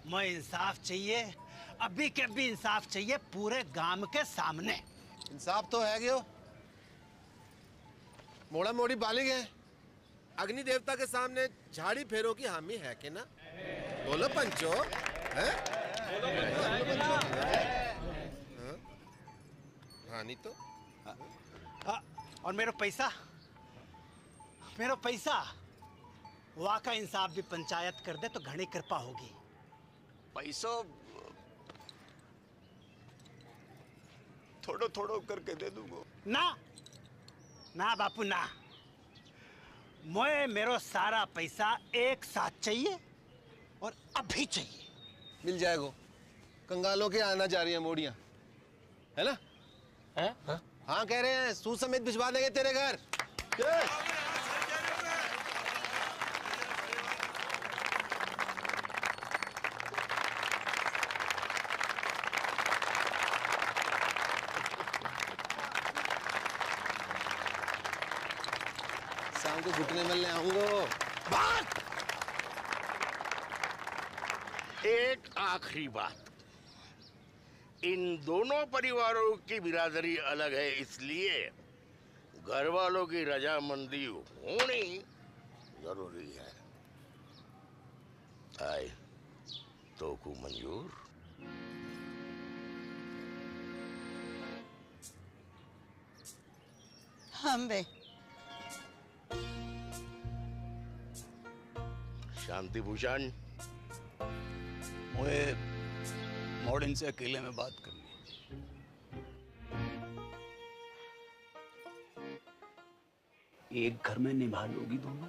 मुझे इंसाफ चाहिए, अभी के भी इंसाफ चाहिए पूरे गांव के सामने। इंसाफ तो है गयो। मोड़ा मोड़ी बालिग है। अग्नि देवता के सामने झाड़ी फेरो की हामी है कि ना? बोलो पंचो, हैं? हाँ नहीं तो? और मेरा पैसा, वहाँ का इंसाफ भी पंचायत कर दे तो घनी कृपा होगी। पैसो थोड़ो थोड़ो करके दे दूंगा। ना बापू ना, मुझे मेरो सारा पैसा एक साथ चाहिए और अभी चाहिए। मिल जाएगा। कंगालों के आना जा रही है मोड़ियां, है ना? हैं? हाँ कह रहे हैं, सूद समेत भिजवा देंगे तेरे घर। शाम को घुटने मिलने आऊंगा। बात एक आखिरी बात, इन दोनों परिवारों की बिरादरी अलग है, इसलिए घर वालों की रजामंदी होनी जरूरी है। आए तो को मंजूर? अंबे शांति भूषण, मुझे मॉर्निंग से अकेले में बात करनी है। एक घर में निभा लोगी दोनों,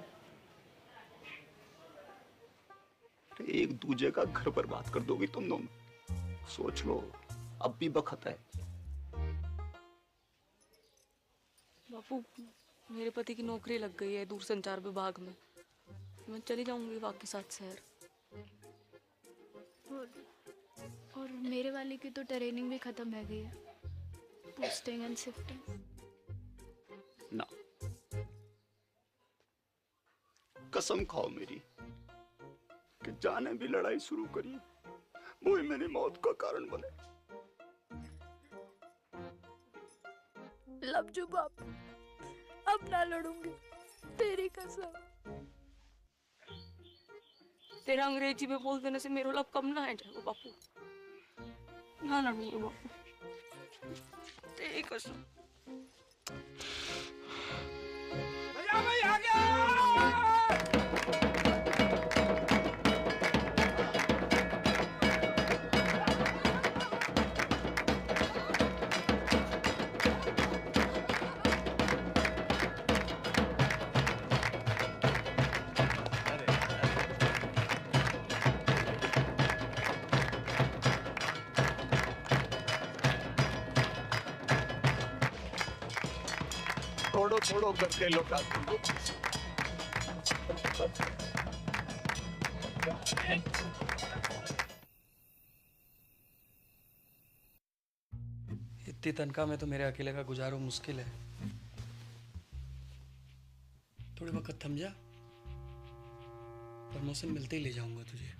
एक दूजे का घर बर्बाद कर दोगी तुम दोनों। सोच लो, अब भी वक्त है। बापू, मेरे पति की नौकरी लग गई है दूरसंचार विभाग में। मैं चली जाऊंगी आपके साथ शहर। और मेरे वाले की तो ट्रेनिंग भी खत्म हो गई है, पोस्टिंग एंड शिफ्टिंग। ना, कसम खाओ मेरी कि जाने भी लड़ाई शुरू करी वो ही मेरी मौत का कारण बने। लवजू बाप, अब ना लड़ूंगी, तेरी कसम। तेरा अंग्रेजी में बोल देने से मेरा लब कम ना है जाएगा बापू। ना लड़ूंगी बापू, तेरी कसम। भैया भाई आ गया। छोड़ो करके लौटा दूंगा। इतनी तनख्वाह में तो मेरे अकेले का गुजारो मुश्किल है। थोड़ी वक्त थम जा, प्रमोशन मिलते ही ले जाऊंगा तुझे।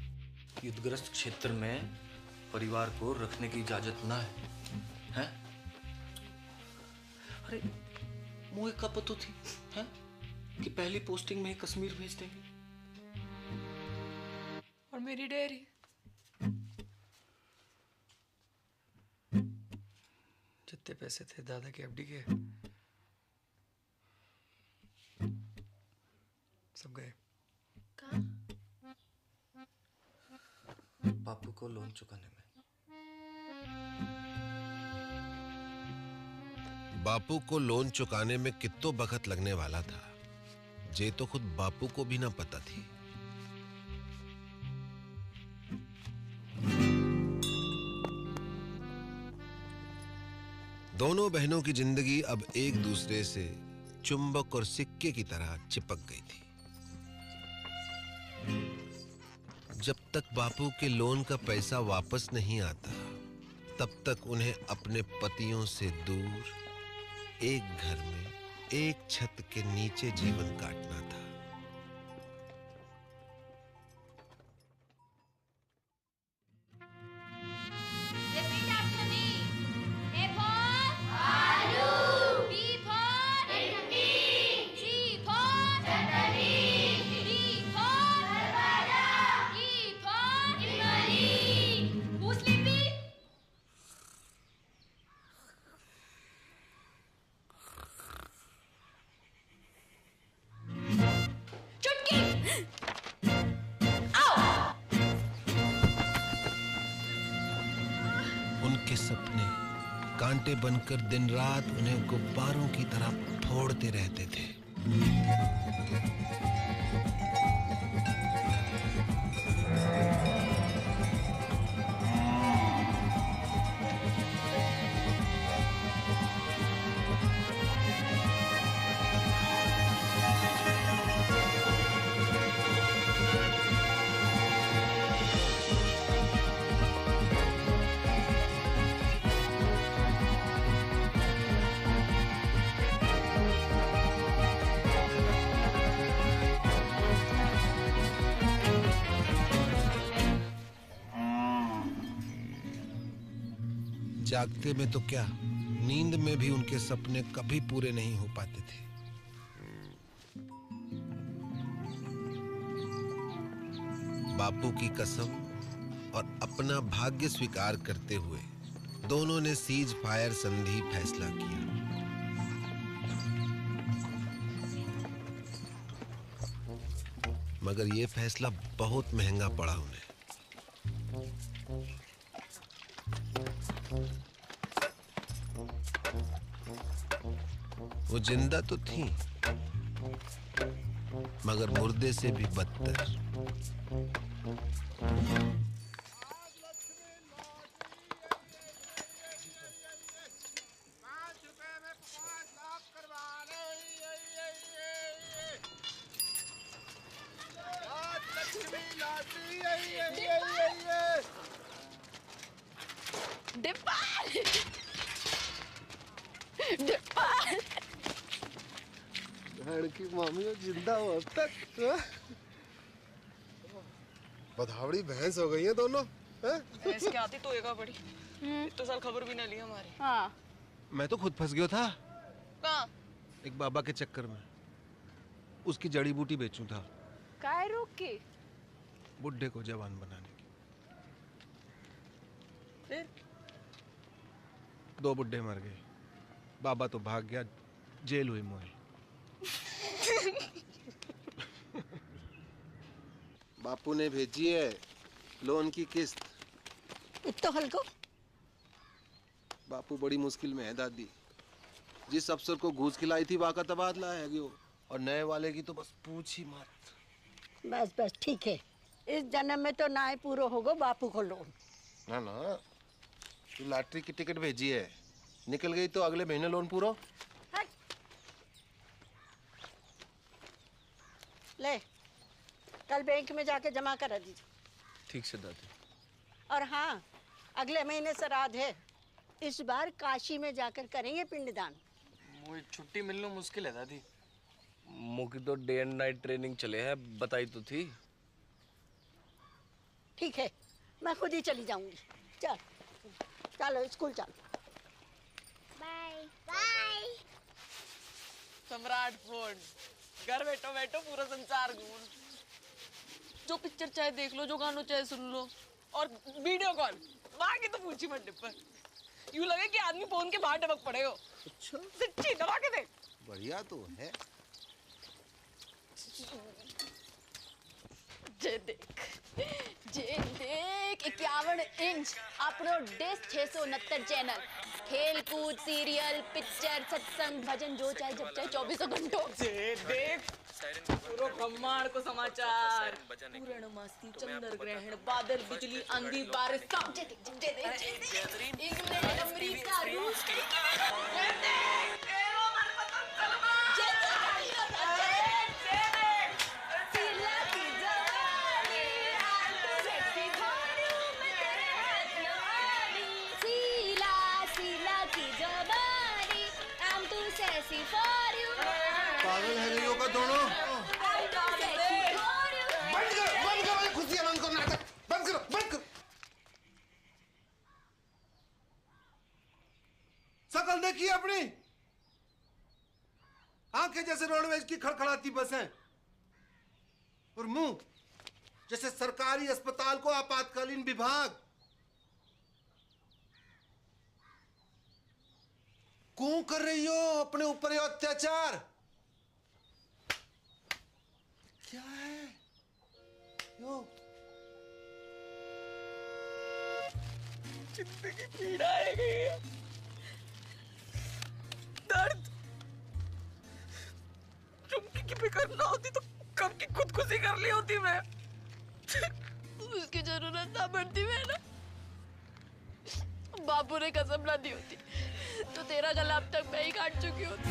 युद्धग्रस्त क्षेत्र में परिवार को रखने की इजाजत ना है, हैं? अरे मुझे कब पता थी, हैं? कि पहली पोस्टिंग में ही कश्मीर भेज देंगे। और मेरी डेयरी, जितने पैसे थे दादा के एफडी के सब गए। बापू को लोन चुकाने में। बापू को लोन चुकाने में कितो वक्त लगने वाला था, जे तो खुद बापू को भी ना पता थी। दोनों बहनों की जिंदगी अब एक दूसरे से चुंबक और सिक्के की तरह चिपक गई थी। जब तक बापू के लोन का पैसा वापस नहीं आता, तब तक उन्हें अपने पतियों से दूर एक घर में एक छत के नीचे जीवन काटना था। कांटे बनकर दिन रात उन्हें गुब्बारों की तरह फोड़ते रहते थे। जागते में तो क्या, नींद में भी उनके सपने कभी पूरे नहीं हो पाते थे। बापू की कसम और अपना भाग्य स्वीकार करते हुए दोनों ने सीज फायर संधि फैसला किया। मगर ये फैसला बहुत महंगा पड़ा उन्हें। वो जिंदा तो थी, मगर मुर्दे से भी बदतर। की मामी जिंदा हो अब तक। बधावड़ी भैंस हो गई है दोनों। भैंस के आती तो एगा बड़ी। इतने साल खबर भी ना ली हमारी। हाँ। मैं तो खुद फंस गया था कहाँ? एक बाबा के चक्कर में। उसकी जड़ी बूटी बेचूं था। काय रोक के? बुड्ढे को जवान बनाने की। फिर? 2 बुड्ढे मर गए। बाबा तो भाग गया, जेल हुई मोई। बापू ने भेजी है लोन की किस्त। इतना हल्को? बापू बड़ी मुश्किल में है दादी। जिस अफसर को घूस खिलाई थी वाका तबादला है गयो, और नए वाले की तो बस पूछ ही मत। बस बस ठीक है, इस जन्म में तो ना ही पूरा होगा बापू को लोन। ना ना, तू लॉटरी की टिकट भेजी है, निकल गई तो अगले महीने लोन पूरा। ले, कल बैंक में जाके जमा करा दीजिए। ठीक से दादी। और हाँ, अगले महीने श्राद्ध है, इस बार काशी में जाकर करेंगे पिंडदान। मुझे छुट्टी मिलना मुश्किल है दादी। मुझे तो डे एंड नाइट ट्रेनिंग चले है, बताई तो थी। ठीक है, मैं खुद ही चली जाऊंगी। चल चलो स्कूल चलो। Bye bye. सम्राट फोन, घर बैठो बैठो पूरा संसार घूम। जो पिक्चर चाहे देख लो, जो गानों चाहे सुन लो, और वीडियो कॉल बाकी तो पूछी मत डिब्बा। यूं लगे कि आदमी फोन के बाहर टपक पड़े हो। अच्छा सच्ची दबा के देख। बढ़िया तो है। जे देख 51 इंच अपनो डिश 669 चैनल, खेल कूद, सीरियल, पिक्चर, सत्संग, भजन, जो चाहे जब चाहे 24 घंटों। जे देख पूरा ब्रह्मांड को समाचार, पूर्ण मस्ती, चंद्र ग्रहण, बादल, बिजली, आंधी, बारिश, सब जे देख। इंग्लैंड, अमेरिका, रूस, पागल है गई का दोनों। बंद करो खुशी आनंद को नाटक, बंद करो। शकल देखिए अपनी, आंखें जैसे रोडवेज की खड़खड़ाती बसें, और मुंह जैसे सरकारी अस्पताल को आपातकालीन विभाग। क्यों कर रही हो अपने ऊपर ये अत्याचार? क्या है यो? जिंदगी पीड़ा है गई, दर्द। चुमकी की फिक्र ना होती तो कब की खुदकुशी कर ली होती मैं। उसकी जरूरत ना पड़ती मैं ना, बापू ने कसम ना दी होती तो तेरा गला अब तक मैं ही काट चुकी होती।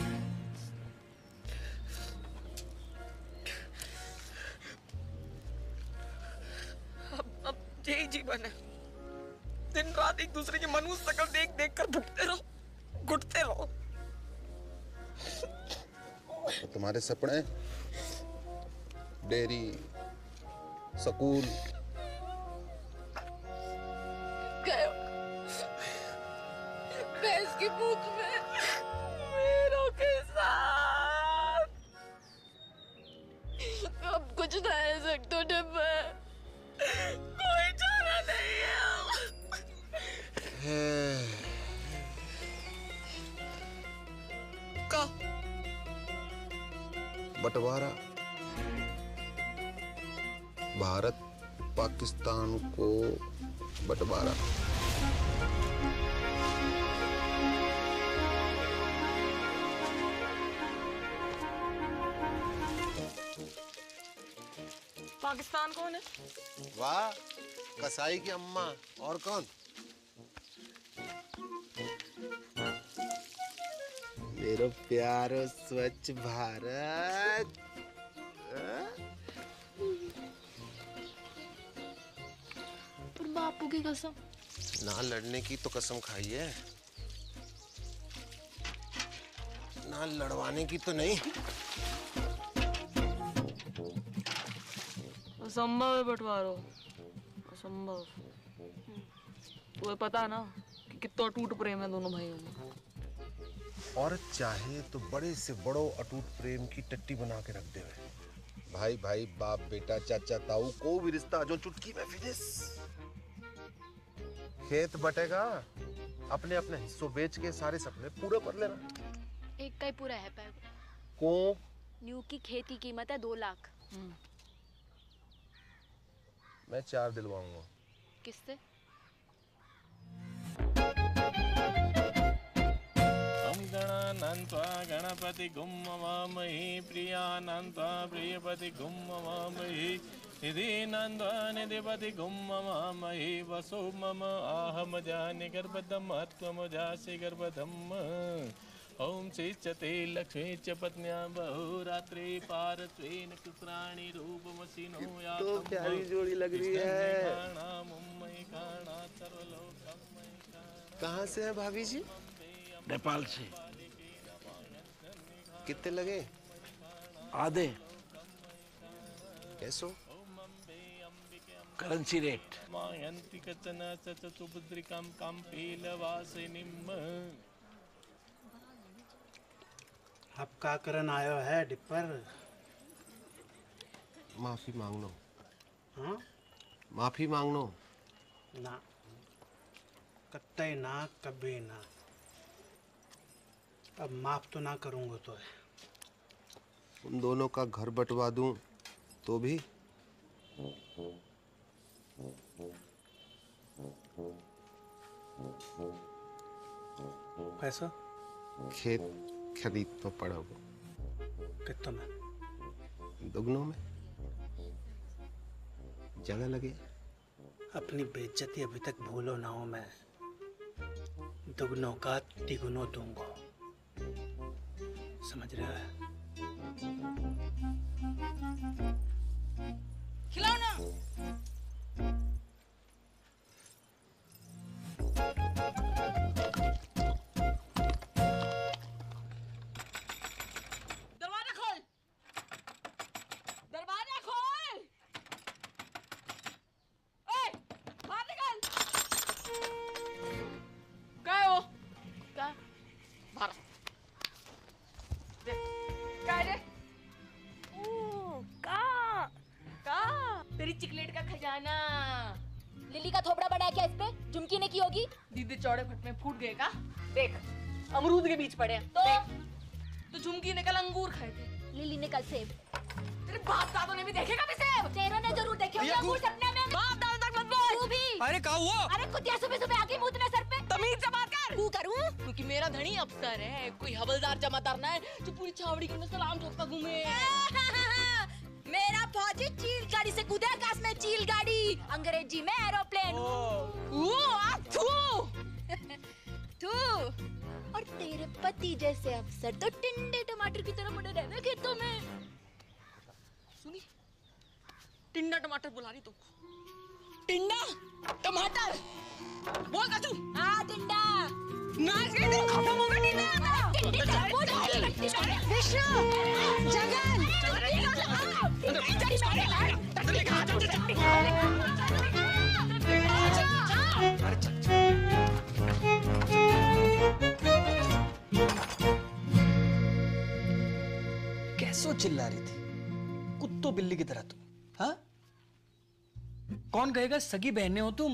अब यही जीवन है, दिन रात एक दूसरे की मनुष्य शकल देख देख कर भुगते रहो, घुटते रहो। तो तुम्हारे सपने, डेयरी, स्कूल, भैंस की पूंछ में मेरों के साथ अब कुछ ना है सकते डिब्बा, कोई चारा नहीं है। बंटवारा भारत पाकिस्तान को बंटवारा। पाकिस्तान कौन है? वाह, कसाई की अम्मा। और कौन? मेरा प्यारो स्वच्छ भारत। पर बापू की कसम। ना लड़ने की तो कसम खाई है, ना लड़वाने की तो नहीं। असंभव है बंटवारो, असंभव। तुम्हें पता है ना कि कितना अटूट प्रेम है दोनों भाइयों में। और चाहे तो बड़े से बड़ो अटूट प्रेम की टट्टी बना के रख दे। भाई भाई, बाप बेटा, चाचा ताऊ, को भी रिश्ता जो चुटकी में फिनिश। खेत बटेगा, अपने अपने हिस्सों बेच के सारे सपने पूरे कर लेना। एक का ही पूरा है पैर को न्यू की खेती कीमत है 2 लाख। मैं 4 दिलवाऊंगा। किससे? गणानन्त्वा गणपति गुं ममामहि प्रियानन्त्वा प्रियपति गुं ममामहि निधिनन्त्वा निधिपति गुं ममामहि वसो मम आहम जानि गर्भदम् त्वमजासि गर्भदम्। ओम सिचते लक्ष्मी च पत्न्या बहुरात्रि पारत्वेन कुत्राणि रूपमसिनो या तो प्यारी जोड़ी लग रही है। कहाँ से है भाभी जी? नेपाल से। कितने लगे? आधे। कैसो? Currency rate. मायन्ति कचन सुभद्रिकां काम्पीलवासिनीम्। अब का करन आयो है डिपर? माफी मांगनो। हाँ? माफी मांगनो। ना, कत्ते ना, कभी ना। अब माफ तो ना करूंगा तो है। उन दोनों का घर बंटवा दूं तो भी? पैसा? खेत खरीद तो पड़ा वो। कितना में? दुगनों में। जगह लगे। अपनी बेइज्जती अभी तक भूलो ना हो। मैं दुगनों का तिगुनों दूंगा, समझ रहा है? खिलाओ ना। दरवाजा खोल, दरवाजा खोल। ओए, बाहर निकल। क्या है वो? क्या? बाहर। क्या है? तेरी चिकलेट का खजाना। लिली का थोपड़ा बड़ा है क्या इस पे? झुमकी ने की होगी। दीदी चौड़े फट में फूट गए का? देख, अमरूद के बीच पड़े हैं। तो झुमकी ने कल अंगूर खाए थे, लिली ने कल सेब। तेरे बाप दादो ने भी देखे कभी सेब? तेरों ने जरूर देखे होंगे अंगूर सपने में। बाप दादो तक मत बोल। तू भी। अरे क्या हुआ? अरे कुतिया सुबह सुबह आके मुंह सर पे। तमीज से बात कर। तू करूं? क्योंकि मेरा धनी अफसर है, कोई हवलदार जमादार ना है जो पूरी छावड़ी के में सलाम ठोकता घूमे। मेरा फौजी चील गाड़ी से कूदे आकाश में, चील गाड़ी, अंग्रेजी में एरोप्लेन। तू और तेरे पति जैसे अफसर तो टिंडे टमाटर की तरह बड़े रहने खेतों में। सुनी, टिंडा टमाटर बुला रही तो। टिंडा टमाटर बोल का तू। हाँ टिंडा। नाच के तो खत्म हो गई टिंडा। विष्णु, जगन, कैसो चिल्ला रही थी कुत्तो बिल्ली की तरह तुम? हाँ, कौन कहेगा सगी बहनें हो तुम?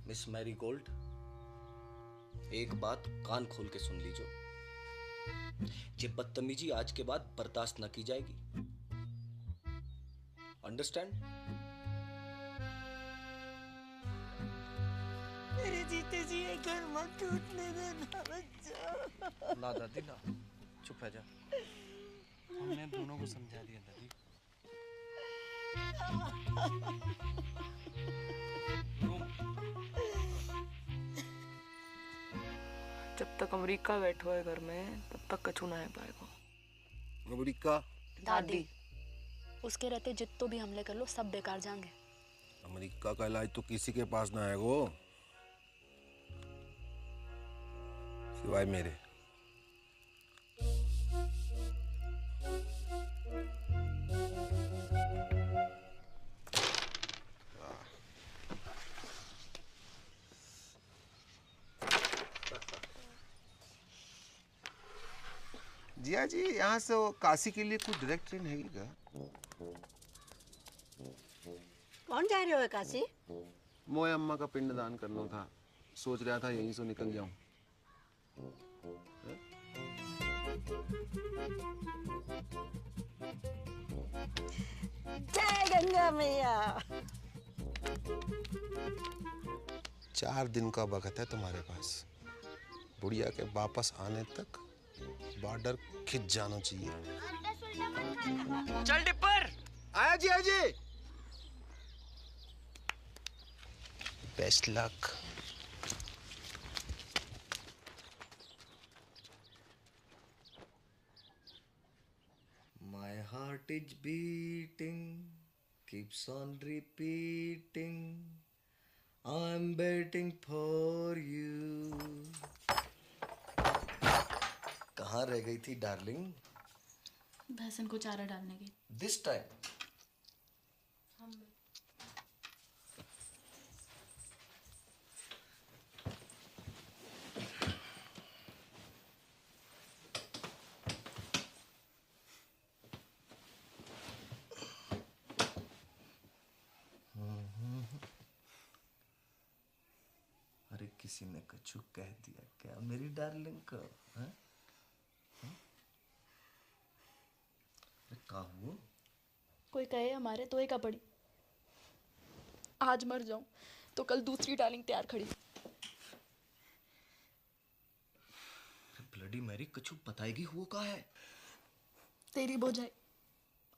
मिस मैरी गोल्ड, एक बात कान खोल के सुन लीजिए। ये बदतमीजी आज के बाद बर्दाश्त न की जाएगी। अंडरस्टैंड? मेरे जीते जी ये घर मत टूटने देना बच्चा। ना दादी ना, चुप रह जा। हमने दोनों को समझा दिया दादी। जब तक अमेरिका बैठो है घर में तब तक कछु ना है पाएगा। अमेरिका? दादी, उसके रहते जितने भी हमले कर लो सब बेकार जाएंगे। अमेरिका का इलाज तो किसी के पास ना है वो, सिवाय मेरे। जिया जी, यहाँ से काशी के लिए कोई डायरेक्ट ट्रेन है क्या? कौन जा रहे हो काशी? मोए अम्मा का पिंडदान करना था, सोच रहा था यहीं से निकल जाऊं। जय गंगा मैया। 4 दिन का वक्त है तुम्हारे पास। बुढ़िया के वापस आने तक बॉर्डर खिंच जाना चाहिए। चल डिपर। आया जी, आया जी। Best luck. My heart is beating, keeps on repeating. I'm waiting for you. कहाँ रह गई थी डार्लिंग? भैंसन को चारा डालने की। This time. अरे किसी ने कछु कह दिया क्या मेरी डार्लिंग को? हैं? अरे का हुआ? कोई कहे हमारे तो एक पड़ी। आज मर जाऊं तो कल दूसरी डार्लिंग तैयार खड़ी। ब्लडी मैरी, कछु बताएगी हुआ का है? तेरी बोझाई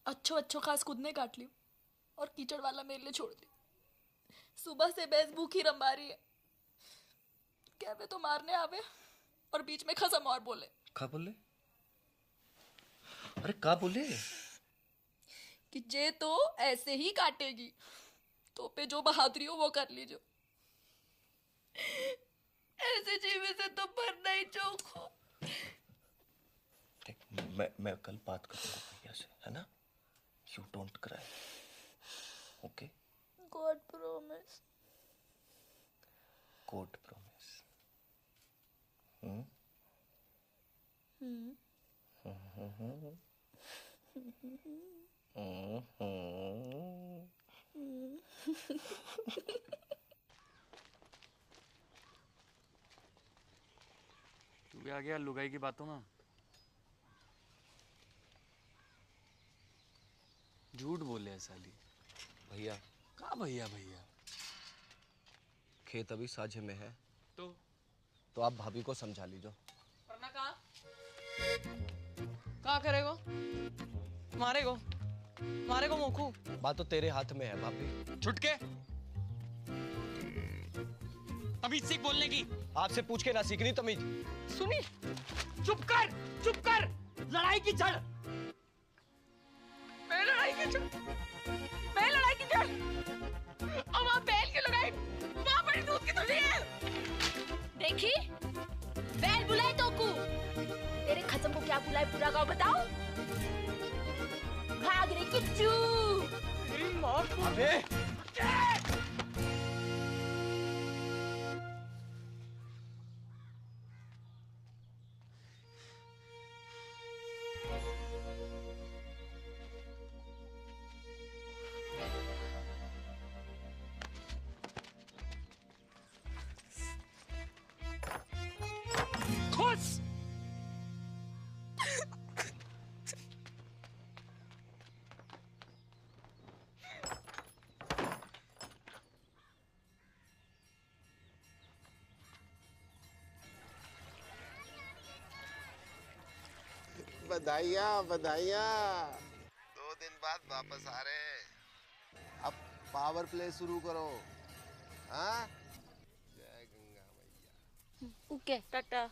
अच्छो अच्छो खास खुद ने काट ली और कीचड़ वाला मेरे लिए छोड़ दी। सुबह से भैंस भूखी रंबा रही है। कहवे तो मारने आवे और बीच में खसम और बोले। का बोले? अरे का बोले? कि जे तो ऐसे ही काटेगी, तो पे जो बहादुरी हो वो कर लीजो। ऐसे जीवे से तो मरना ही चौक हो। मैं कल बात करूंगा भैया से, है ना? You don't cry, okay? God promise. God promise. तू भी आ गया लुगाई की बातों में। झूठ बोले है साली। भैया का भैया भैया? खेत अभी साझे में है तो आप भाभी को समझा लीजो। वरना का करेगो? मारेगो मोखू। बात तो तेरे हाथ में है भाभी। छुटके तमीज सीख बोलने की। आपसे पूछ के ना सीखनी तमीज। सुनी, चुप कर। लड़ाई की जड़। मैं लड़ाई की जड़। और वहाँ बैल की लड़ाई, वहाँ बड़ी दूध की थैली है। देखी बैल बुलाए तो कू। तेरे खसम को क्या बुलाए पूरा गाँव बताओ। भाग रे किच्चू। तेरी माँ को। अबे बधाइयाँ बधाइयाँ। 2 दिन बाद वापस आ रहे हैं। अब पावर प्ले शुरू करो। हाँ, जय गंगा मैया। ओके टाटा।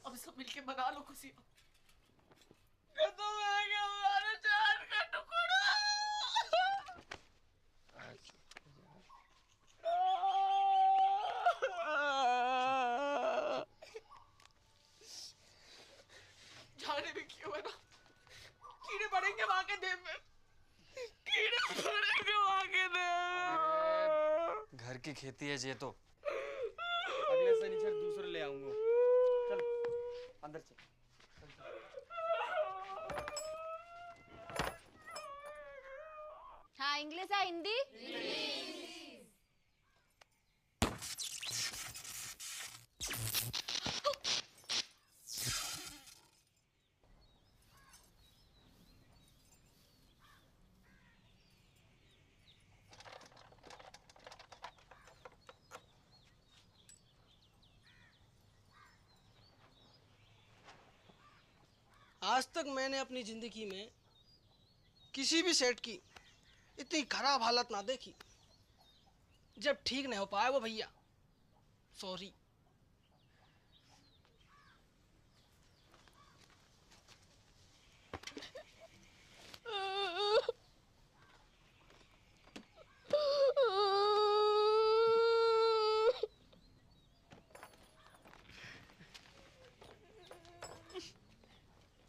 अब सब मिलके मना लो खुशी। तो मैं क्या हमारे जान का टुकड़ा। जाने भी क्यों है ना, कीड़े पड़ेंगे वहां के देह में, कीड़े पड़ेंगे वहां के देह। घर की खेती है ये तो। अगले शनिचर दूसरे ले आऊंगा। चल अंदर चल। हाँ इंग्लिश है हिंदी? आज तक मैंने अपनी जिंदगी में किसी भी सेठ की इतनी खराब हालत ना देखी। जब ठीक नहीं हो पाया वो भैया, सॉरी।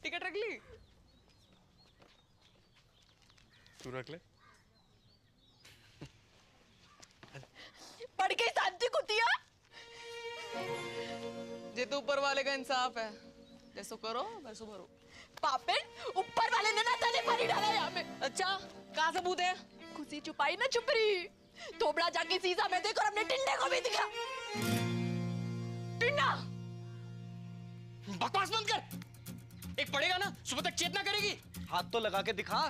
टिकट रख ली? तू रख ले। पढ़ के शांति कुतिया। ये तो ऊपर वाले का इंसाफ है, जैसो करो वैसो भरो। पापेट ऊपर वाले ने ना तने पानी डाला यहाँ में। अच्छा कहाँ सबूत है? खुशी छुपाई ना छुपरी। थोबड़ा जाके शीशा में देखो और अपने टिंडे को भी दिखा। टिंडा बकवास बंद कर। एक पड़ेगा ना, सुबह तक चेतना करेगी। हाथ तो लगा के दिखा।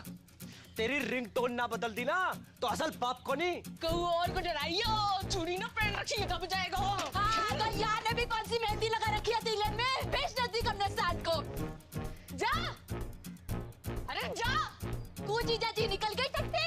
तेरी रिंगटोन ना बदल दी ना तो असल बाप को नहीं। कहू और को डराइयो, चूड़ी ना पहन रखी है कब जाएगा वो। हाँ तो यार ने भी कौन सी मेहंदी लगा रखी है तिलक में? बेच नजदीक हमने साथ को। जा, अरे जा, कूची जाती निकल गई टट्टी।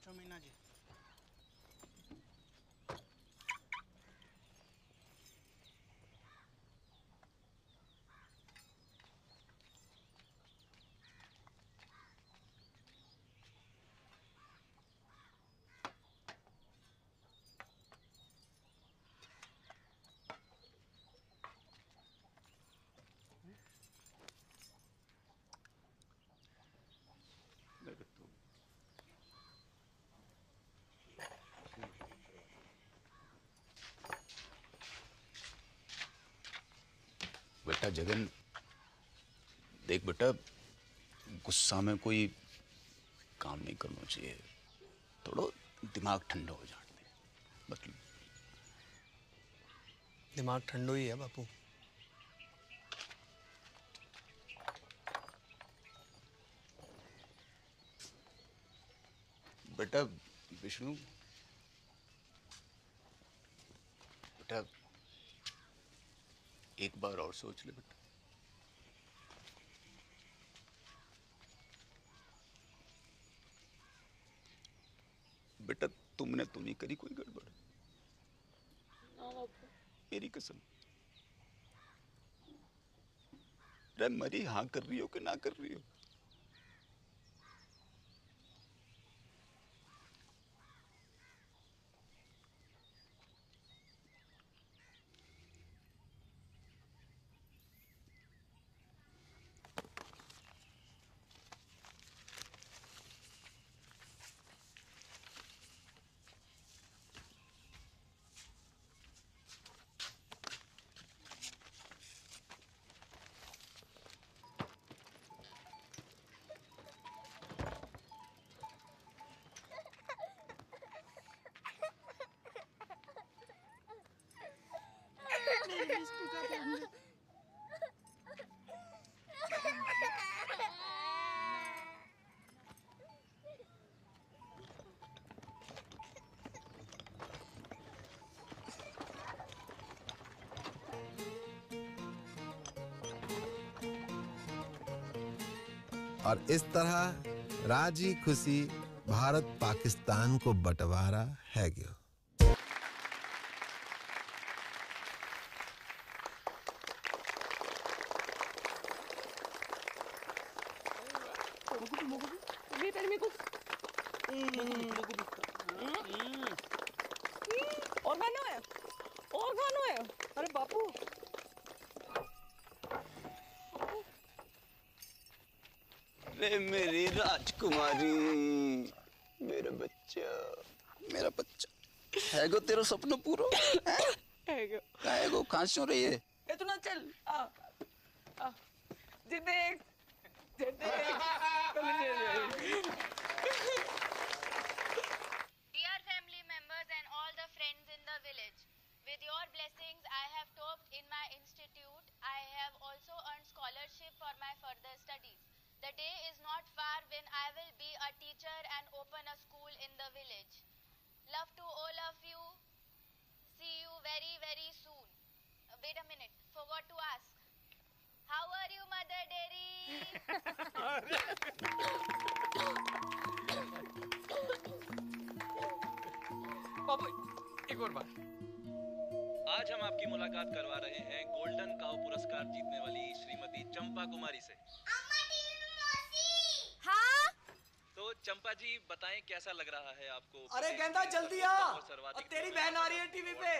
છો મીનાજી. बेटा जगन, देख बेटा, गुस्सा में कोई काम नहीं करना चाहिए. थोड़ा दिमाग ठंडा हो जाने दे. मतलब दिमाग ठंडो ही है बापू. बेटा विष्णु, बेटा एक बार और सोच ले बेटा. बेटा तुमने तो नहीं करी कोई गड़बड़? मेरी कसम. अरे मरी हाँ कर रही हो कि ना कर रही हो? और इस तरह राजी खुशी भारत पाकिस्तान को बंटवारा है गयो. और गानो है. अरे बापू. अरे मेरी राजकुमारी, मेरा बच्चा, मेरा बच्चा. है गो तेरा सपना पूरा? है गो. है गो कहाँ से हो रही है? ए तू ना चल. आ जी देख. Dear family members and all the friends in the village, with your blessings I have topped in my institute. I have also earned scholarship for my further studies. The day is not far when I will be a teacher and open a school in the village. Love to all of you. See you very, very soon. Wait a minute, forgot to ask. How are you, Mother बाबू एक और बात. आज हम आपकी मुलाकात करवा रहे हैं गोल्डन काउ पुरस्कार जीतने वाली श्रीमती चंपा कुमारी से. हाँ? तो चंपा जी बताएं कैसा लग रहा है आपको? अरे गेंदा जल्दी आ, अब तेरी बहन आ रही है टीवी पे.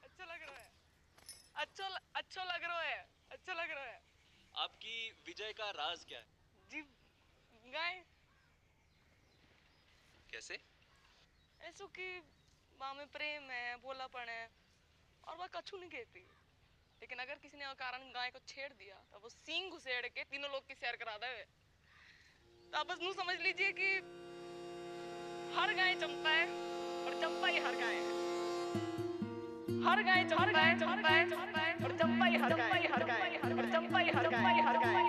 अच्छा लग रहा है. अच्छा लग रहा है. अच्छा लग रहा है. आपकी विजय का राज क्या है? जी गाय. कैसे? ऐसो कि माँ में प्रेम है, भोलापन है और वह कछु नहीं कहती. लेकिन अगर किसी ने अकारण गाय को छेड़ दिया तो वो सींग घुसेड़ के तीनों लोग की सैर करा दे. तो आप बस नू समझ लीजिए कि हर गाय चंपा है और चंपा ही हर गाय है. हर गाय चंपा है और चंपा ही हर गाय है. और चंपा ही हर गाय. हर गाय चंपा है और चंपा ही हर गाय.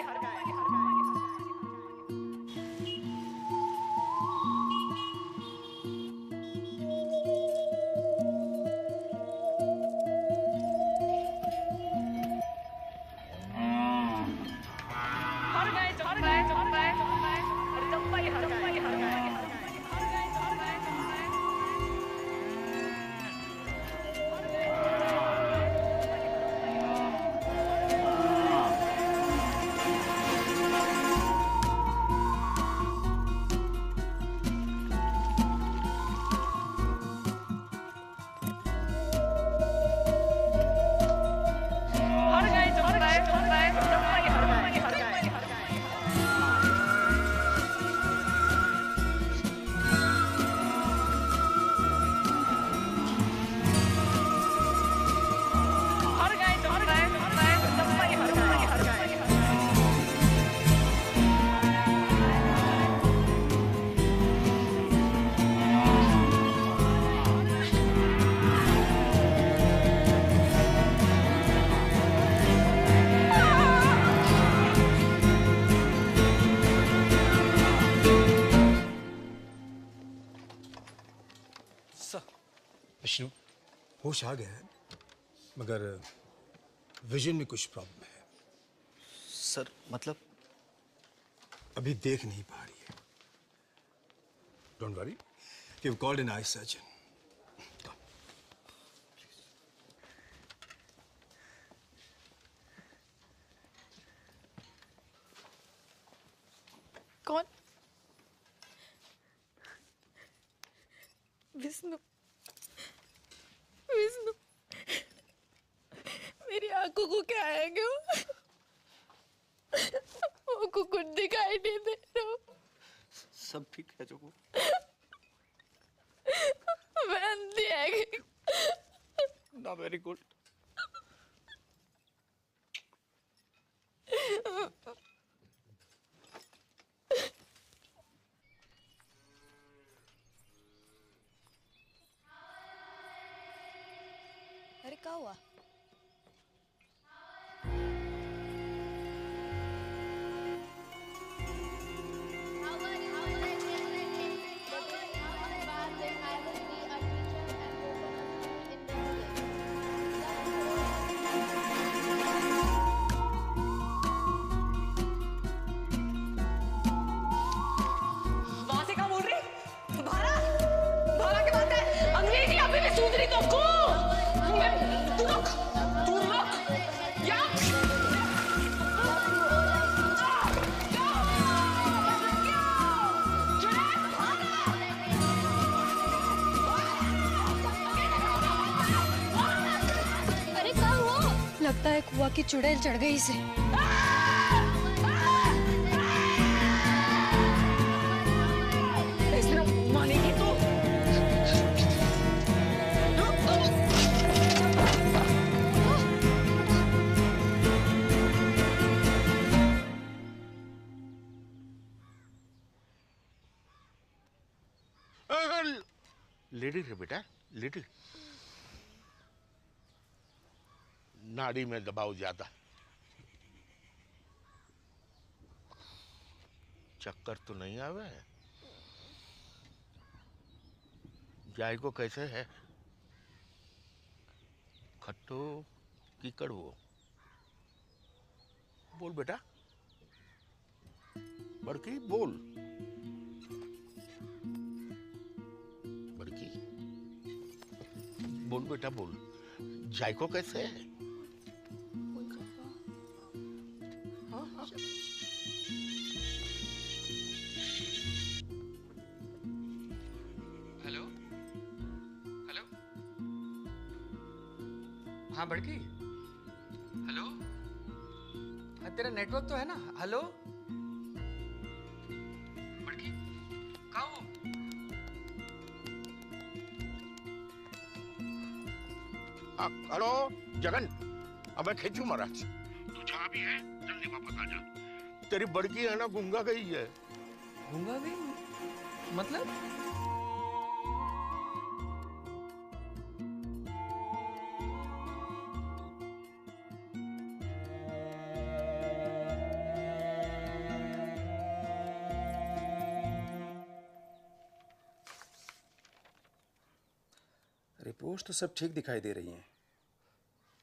होश आ गया है, मगर विजन में कुछ प्रॉब्लम है। सर मतलब? अभी देख नहीं पा रही है। Don't worry, we have called an eye surgeon. कौन? विष्णु। विष्णु, मेरी आंखों को क्या है क्यों? वो कुछ दिखाई नहीं दे रहा। सब ठीक है जोगू? मैं अंधी है। ना वेरी गुड। अरे क्या हुआ? वहां से क्या बोल रही? भारा? भारा की बात है? अंग्रेजी अभी भी सूझ रही तुमको? तू रुक, तू रुक। या अरे क्या हुआ? लगता है कुआ की चुड़ैल चढ़ गई इसे। मानेगी तू? लिटिल है बेटा, लिटिल। नाड़ी में दबाव ज्यादा। चक्कर तो नहीं आवे? जायको कैसे है? खट्टो की कड़वो? बोल बेटा, बड़की बोल। बड़की बोल बेटा बोल, जायको कैसे है? हेलो हेलो, हाँ बड़की, हेलो, हाँ तेरा नेटवर्क तो है ना? हेलो बड़की, कहाँ हो? हेलो जगन, अब मैं खींचू महाराज। तू जहाँ भी है जल्दी वापस आ जा। तेरी बड़की है ना गूंगा गई है। गूंगा गई? मतलब? रिपोर्ट्स तो सब ठीक दिखाई दे रही हैं।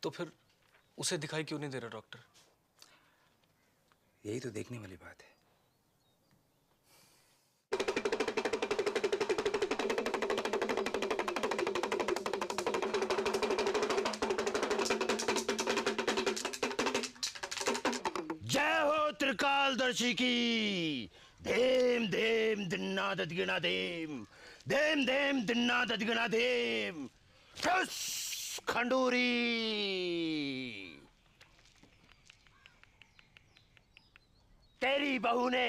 तो फिर उसे दिखाई क्यों नहीं दे रहा डॉक्टर? यही तो देखने वाली बात है। जय हो त्रिकालदर्शी की। धेम धेम दिन्ना ददगिना धेम, धेम धेम दिन्ना ददगिना धेम। ठुस खंडूरी। तेरी बहू ने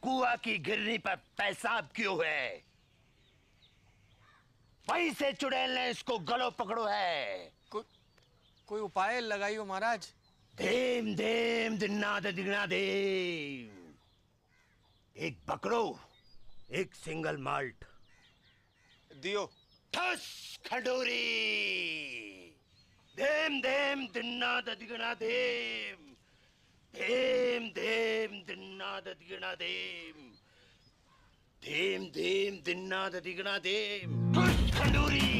कुआ की गिरनी पर पेशाब क्यों है? वहीं से चुड़ैल ने इसको गलो पकड़ो है। कोई उपाय लगाइयो महाराज। धेम धेम दिन्ना ददिगना धेम। एक बकरो, एक सिंगल माल्ट दियो। ठस खंडूरी। धेम धेम दिन्ना ददिगना धेम, धेम धेम दिन्ना ददिगना धेम, धेम धेम दिन्ना ददिगना धेम। ठस खंडूरी।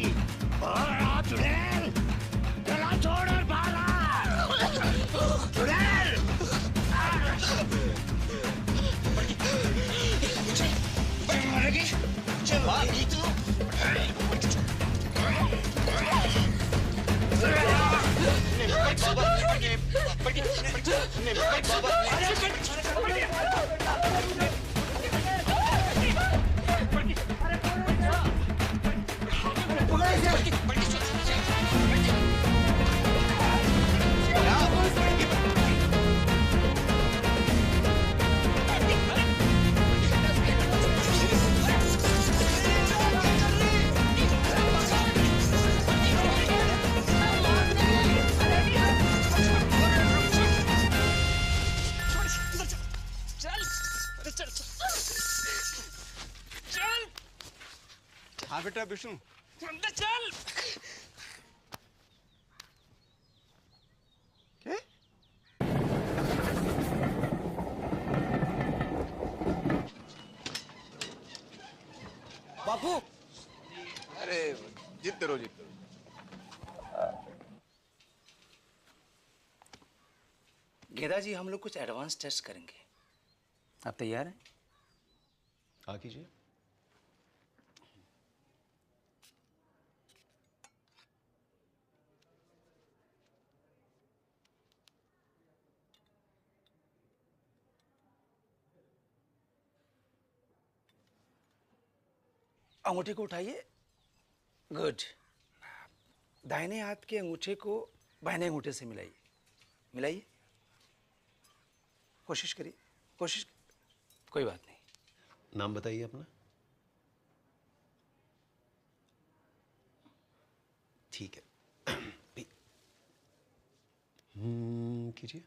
और चुड़ैल हाँ बेटा विष्णु, अंदर चल। क्या? बापू, अरे जीतते रहो जीतते रहो। गेदा जी, हम लोग कुछ एडवांस टेस्ट करेंगे। आप तैयार हैं? हाँ कीजिए। अंगूठे को उठाइए। गुड। दाहिने हाथ के अंगूठे को बाएं अंगूठे से मिलाइए। मिलाइए। कोशिश करिए, कोशिश। कोई बात नहीं। नाम बताइए अपना। ठीक है। कीजिए।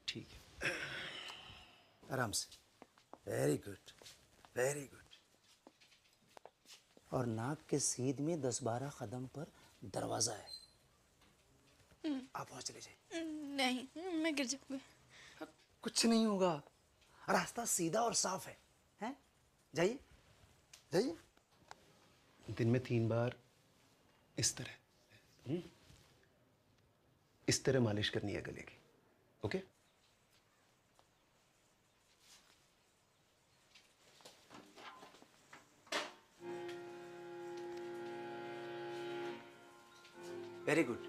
ठीक है। आराम से। Very good, very good. और नाक के सीध में 10-12 कदम पर दरवाजा है। आप वहां चले जाइए। नहीं, मैं गिर जाऊंगी। कुछ नहीं होगा, रास्ता सीधा और साफ है। हैं? जाइए, जाइए। दिन में 3 बार इस तरह मालिश करनी है गले की। ओके? Very good.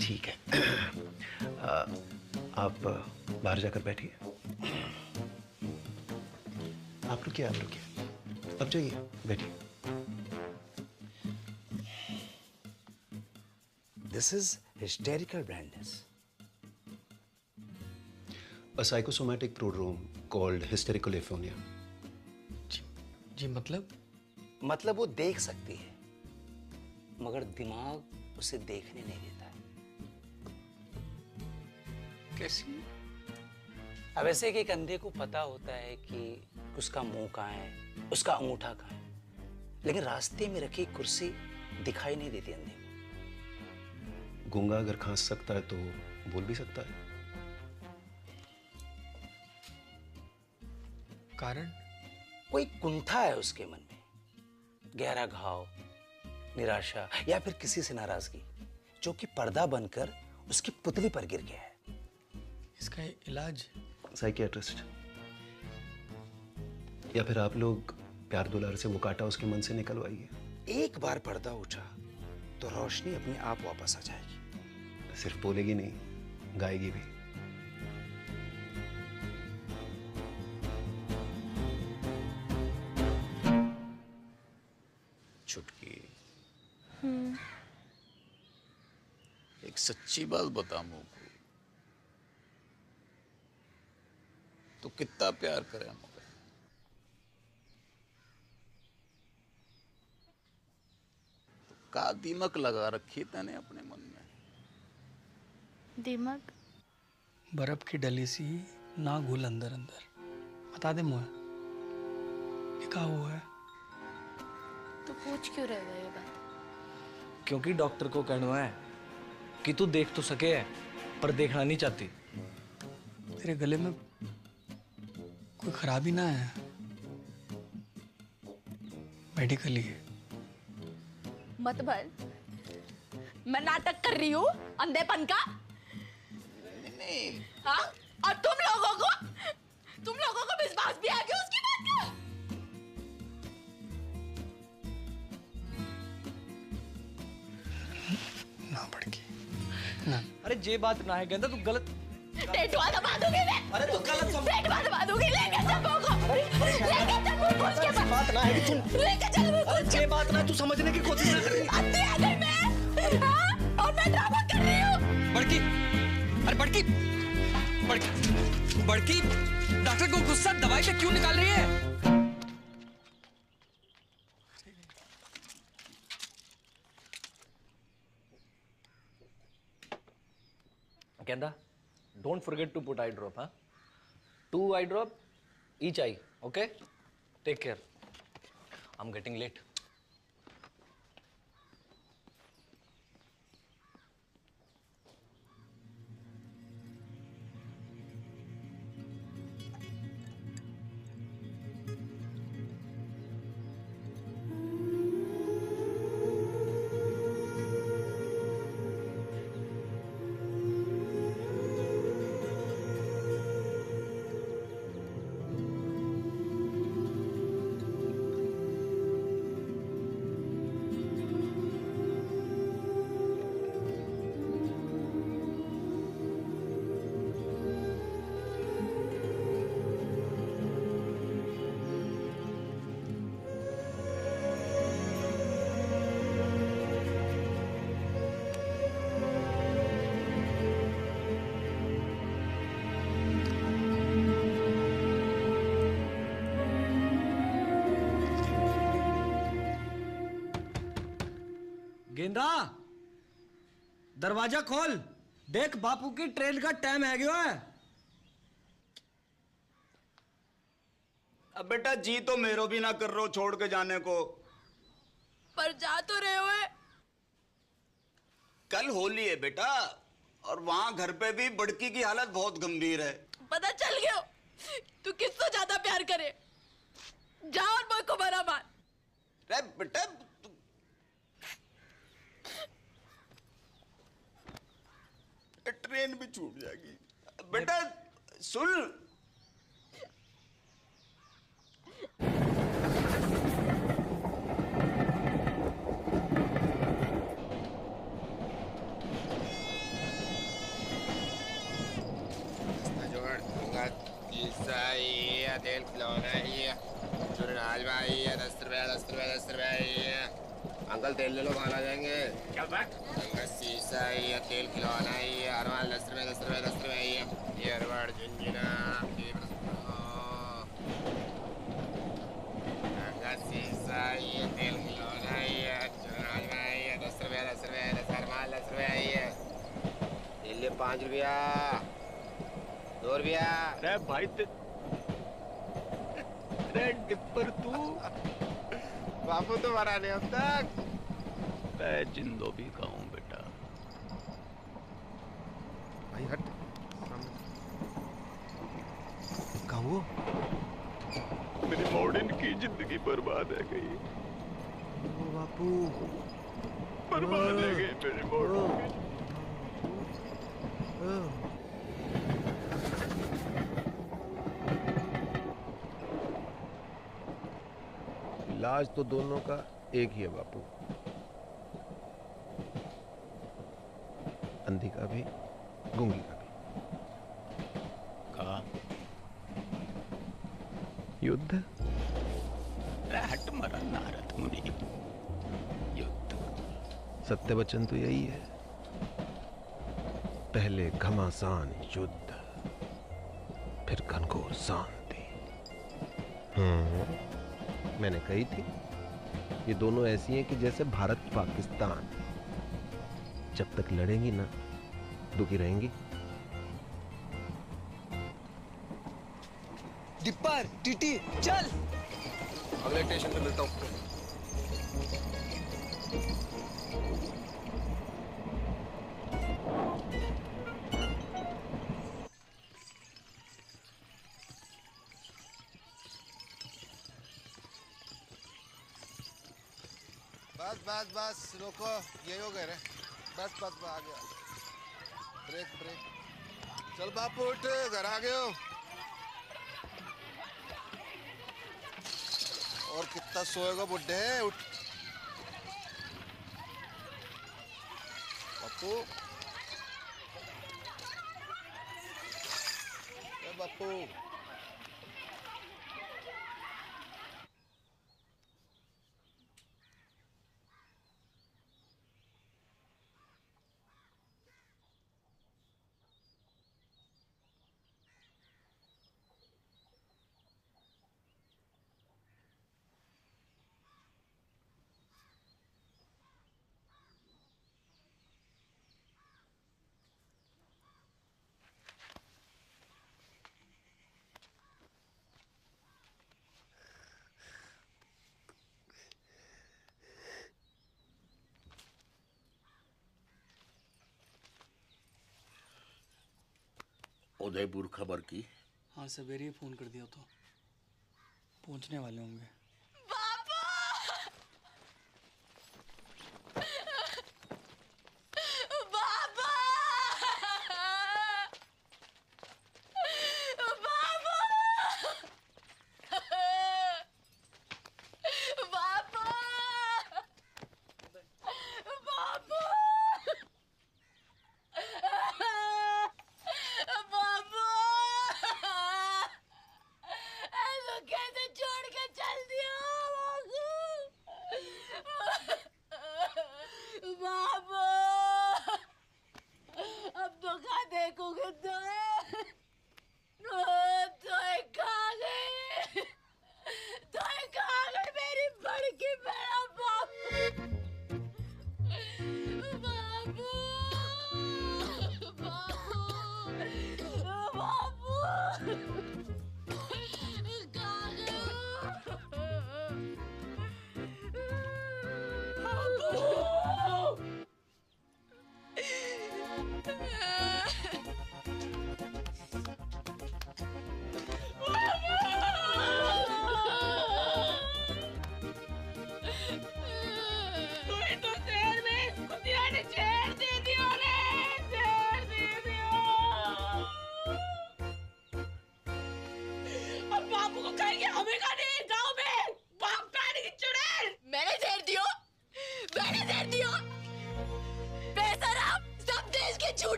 ठीक है। आप बाहर जाकर बैठिए। आप रुकिए, आप रुकिए। अब जाइए, बैठिए। This is hysterical blindness. A psychosomatic prodrome called hysterical aphonia. जी मतलब? मतलब वो देख सकती है, मगर दिमाग उसे देखने नहीं देता है। कैसी? अब ऐसे कि एक अंधे को पता होता है कि उसका मुंह कहाँ है, उसका अंगूठा कहाँ है, लेकिन रास्ते में रखी कुर्सी दिखाई नहीं देती अंधे को। गूंगा अगर खांस सकता है तो बोल भी सकता है। कारण? कोई कुंठा है उसके मन में, गहरा घाव, निराशा या फिर किसी से नाराजगी, जो कि पर्दा बनकर उसकी पुतली पर गिर गया है। इसका इलाज? साइकियाट्रिस्ट, या फिर आप लोग प्यार दुलार से वो कांटा उसके मन से निकलवाइए। एक बार पर्दा उठा तो रोशनी अपने आप वापस आ जाएगी। सिर्फ बोलेगी नहीं, गाएगी भी। चुटकी, एक सच्ची बात बता मुझको, तो कितना प्यार करे हमको? तो का दीमक लगा रखी तने अपने मन में? दिमाग? बर्फ की डली सी ना घुल अंदर अंदर। बता दे मुझे, लिखा हुआ है। तो पूछ क्यों रहे हो ये बात? क्योंकि डॉक्टर को कहना है कि तू देख तो सके है, पर देखना नहीं चाहती। तेरे गले में कोई खराबी ना है? मेडिकली है। मत भर, मैं नाटक कर रही हूँ अंधेपन का? नहीं। हाँ? और तुम लोगों को विश्वास भी आ गया उसकी बात का? ना बड़की ना। अरे जे बात ना है गेंदा, तू गलत टेटवा दबा दूंगी मैं। अरे तो गलत समझ। टेटवा दबा दूंगी, लेके चल बोको। लेके चल बोको उसके पास। बात ना है कि तू लेके चल बोको। अरे ये बात ना, तू समझने की कोशिश ना कर। अंधे आ गई मैं। हाँ? और मैं ड्रामा कर रही हूँ। बड़की, अरे बड़की, बड़की, डॉक्टर को गुस्सा दवाई से क्यों निकाल रही है? Kenda, don't forget to put eye drop, huh? 2 eye drop, each eye, okay? Take care. I'm getting late. गेंदा, दरवाजा खोल। देख बापू की ट्रेन का टाइम है गयो है। अब बेटा जी तो मेरो भी ना कर रहे हो छोड़ के जाने को। पर जा तो रहे हो। कल होली है बेटा, और वहां घर पे भी बड़की की हालत बहुत गंभीर है। पता चल गया तू किससे ज्यादा प्यार करे। जा और मुझ को बड़ा मार। अरे बेटा ट्रेन भी छूट जाएगी। बेटा सुन, तेल खिलौना है, चूरन भाई 10 रुपया 10 रुपया 10 रुपया। अंकल तेल ले लो, खाना जाएंगे। क्या बात? शीशा है, तेल खिलौना है, अरवाल 10 रुपया 10 रुपया 10 रुपया। ये अरवाड़ झुंझुना शीशा है, तेल खिलौना है, चूरन भाई 10 रुपया 10 रुपया 10 अरवाल 10 रुपया। ये ले 5 रुपया 2 रुपया। अरे भाई अरे डिप्पर तू बापू तो मरा नहीं अब तक। मैं जिंदो भी खाऊं बेटा। भाई हट। कहाँ वो? मेरी मॉडर्न की जिंदगी बर्बाद है गई। ओ बापू बर्बाद है गई मेरी मॉडर्न की। इलाज तो दोनों का एक ही है बापू, अंधी का भी गूंगी का भी। कहा युद्ध। हट मरा नारद मुनि। युद्ध। सत्य वचन तो यही है, पहले घमासान युद्ध, फिर घनघोर शांति। मैंने कही थी ये दोनों ऐसी हैं कि जैसे भारत पाकिस्तान, जब तक लड़ेंगी ना दुखी रहेंगी। डिप्पर टीटी चल। अगले स्टेशन पे मिलता हूँ। बस बस बस रोको, यही हो गए रे। बस बस आ गया। Break break. चल बापू उठ, घर आ गए हो। और कितना सोएगा बुड्ढे, उठ। बापू बापू उदयपुर खबर की? हाँ सवेरे ही फोन कर दिया तो पहुंचने वाले होंगे।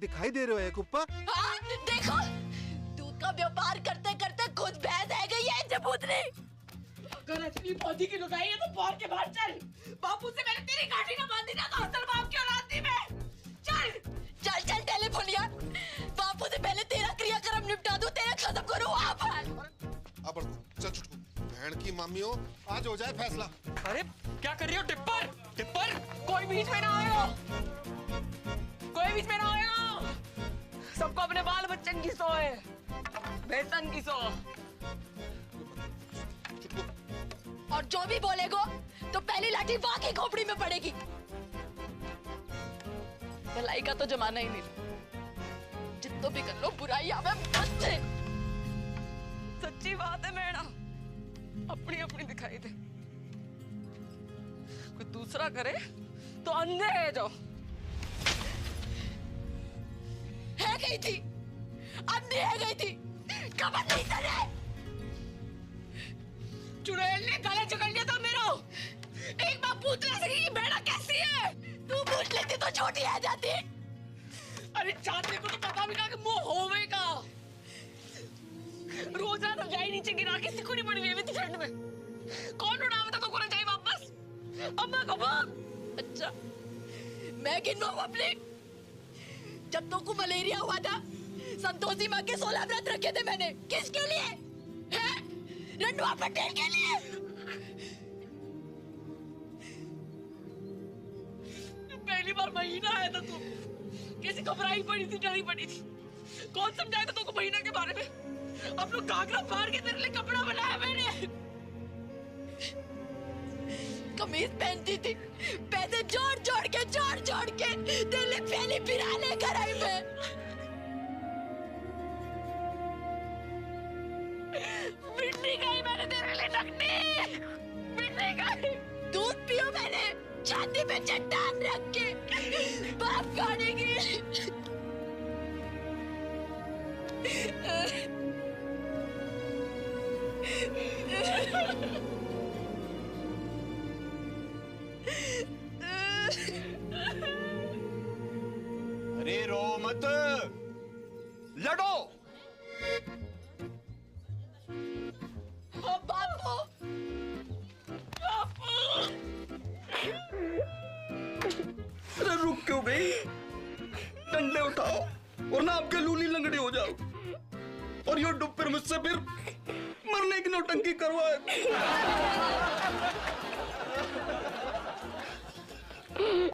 दिखाई दे रहे हो कुप्पा? हाँ, देखो दूध का व्यापार करते करते खुद भैंस है गई है जबूतनी। अगर असली पौधी की लुगाई है तो बाहर के बाहर चल। बापू से मैंने तेरी गाड़ी ना बांधी ना तो असल बाप की औलाद थी मैं। चल चल चल टेलीफोनिया, बापू से पहले तेरा क्रियाक्रम निपटा दूं, तेरा खत्म करूं वहाँ पर। अब चल छुटकू, बहन की मामियों, आज हो जाए फैसला। अरे क्या कर रही हो टिप्पर? टिप्पर कोई बीच में ना आयो, कोई बीच में ना आयो। सबको अपने बाल बच्चन की सो है, बेसन की सो। और जो भी बोलेगो तो पहली लाठी वहां की खोपड़ी में पड़ेगी। भलाई का तो जमाना ही नहीं, जितना भी कर लो बुराई आवे बस से। सच्ची बात है मैडम, अपनी अपनी दिखाई दे, कोई दूसरा करे तो अंधे है जो है गई थी, अंधी है गई थी, कबर नहीं करे। चुड़ैल ने गले जकड़ लिया था मेरा। एक बार पूछ ले सकी कि बेड़ा कैसी है? तू पूछ लेती तो छोटी आ जाती। अरे चांदनी को तो पता भी ना कि मुंह होवेगा। रोजा रजाई नीचे गिरा के सिकुड़ी पड़ी हुई थी ठंड में। कौन उड़ावे था तो को रजाई वापस? अम्मा को बोल। अच्छा मैं गिनवाऊं अपने? जब तो को मलेरिया हुआ था, संतोषी माँ के 16 व्रत रखे थे मैंने। किसके लिए? हैं? रंडवा पटेल के लिए। पहली बार महीना आया था तू, कैसी घबराई पड़ी थी, डरी पड़ी थी। कौन समझाएगा तुमको महीना के बारे में? अब लोग घाघरा फाड़ के तेरे लिए कपड़ा बनाया मैंने। कमीज पहनती थी, पैसे जोड़ जोड़ के तेरे लिए पहली बिरा लेकर आई मैं। मिट्टी गई मैंने तेरे लिए छाती पे चट्टान रख के बाप खाने की। अरे रो मत, लड़ो। बापू, अरे रुक क्यों गई? डंडे उठाओ और ना आपके लूली लंगड़ी हो जाओ और ये डुब फिर मुझसे फिर मरने की नौटंकी करवाए।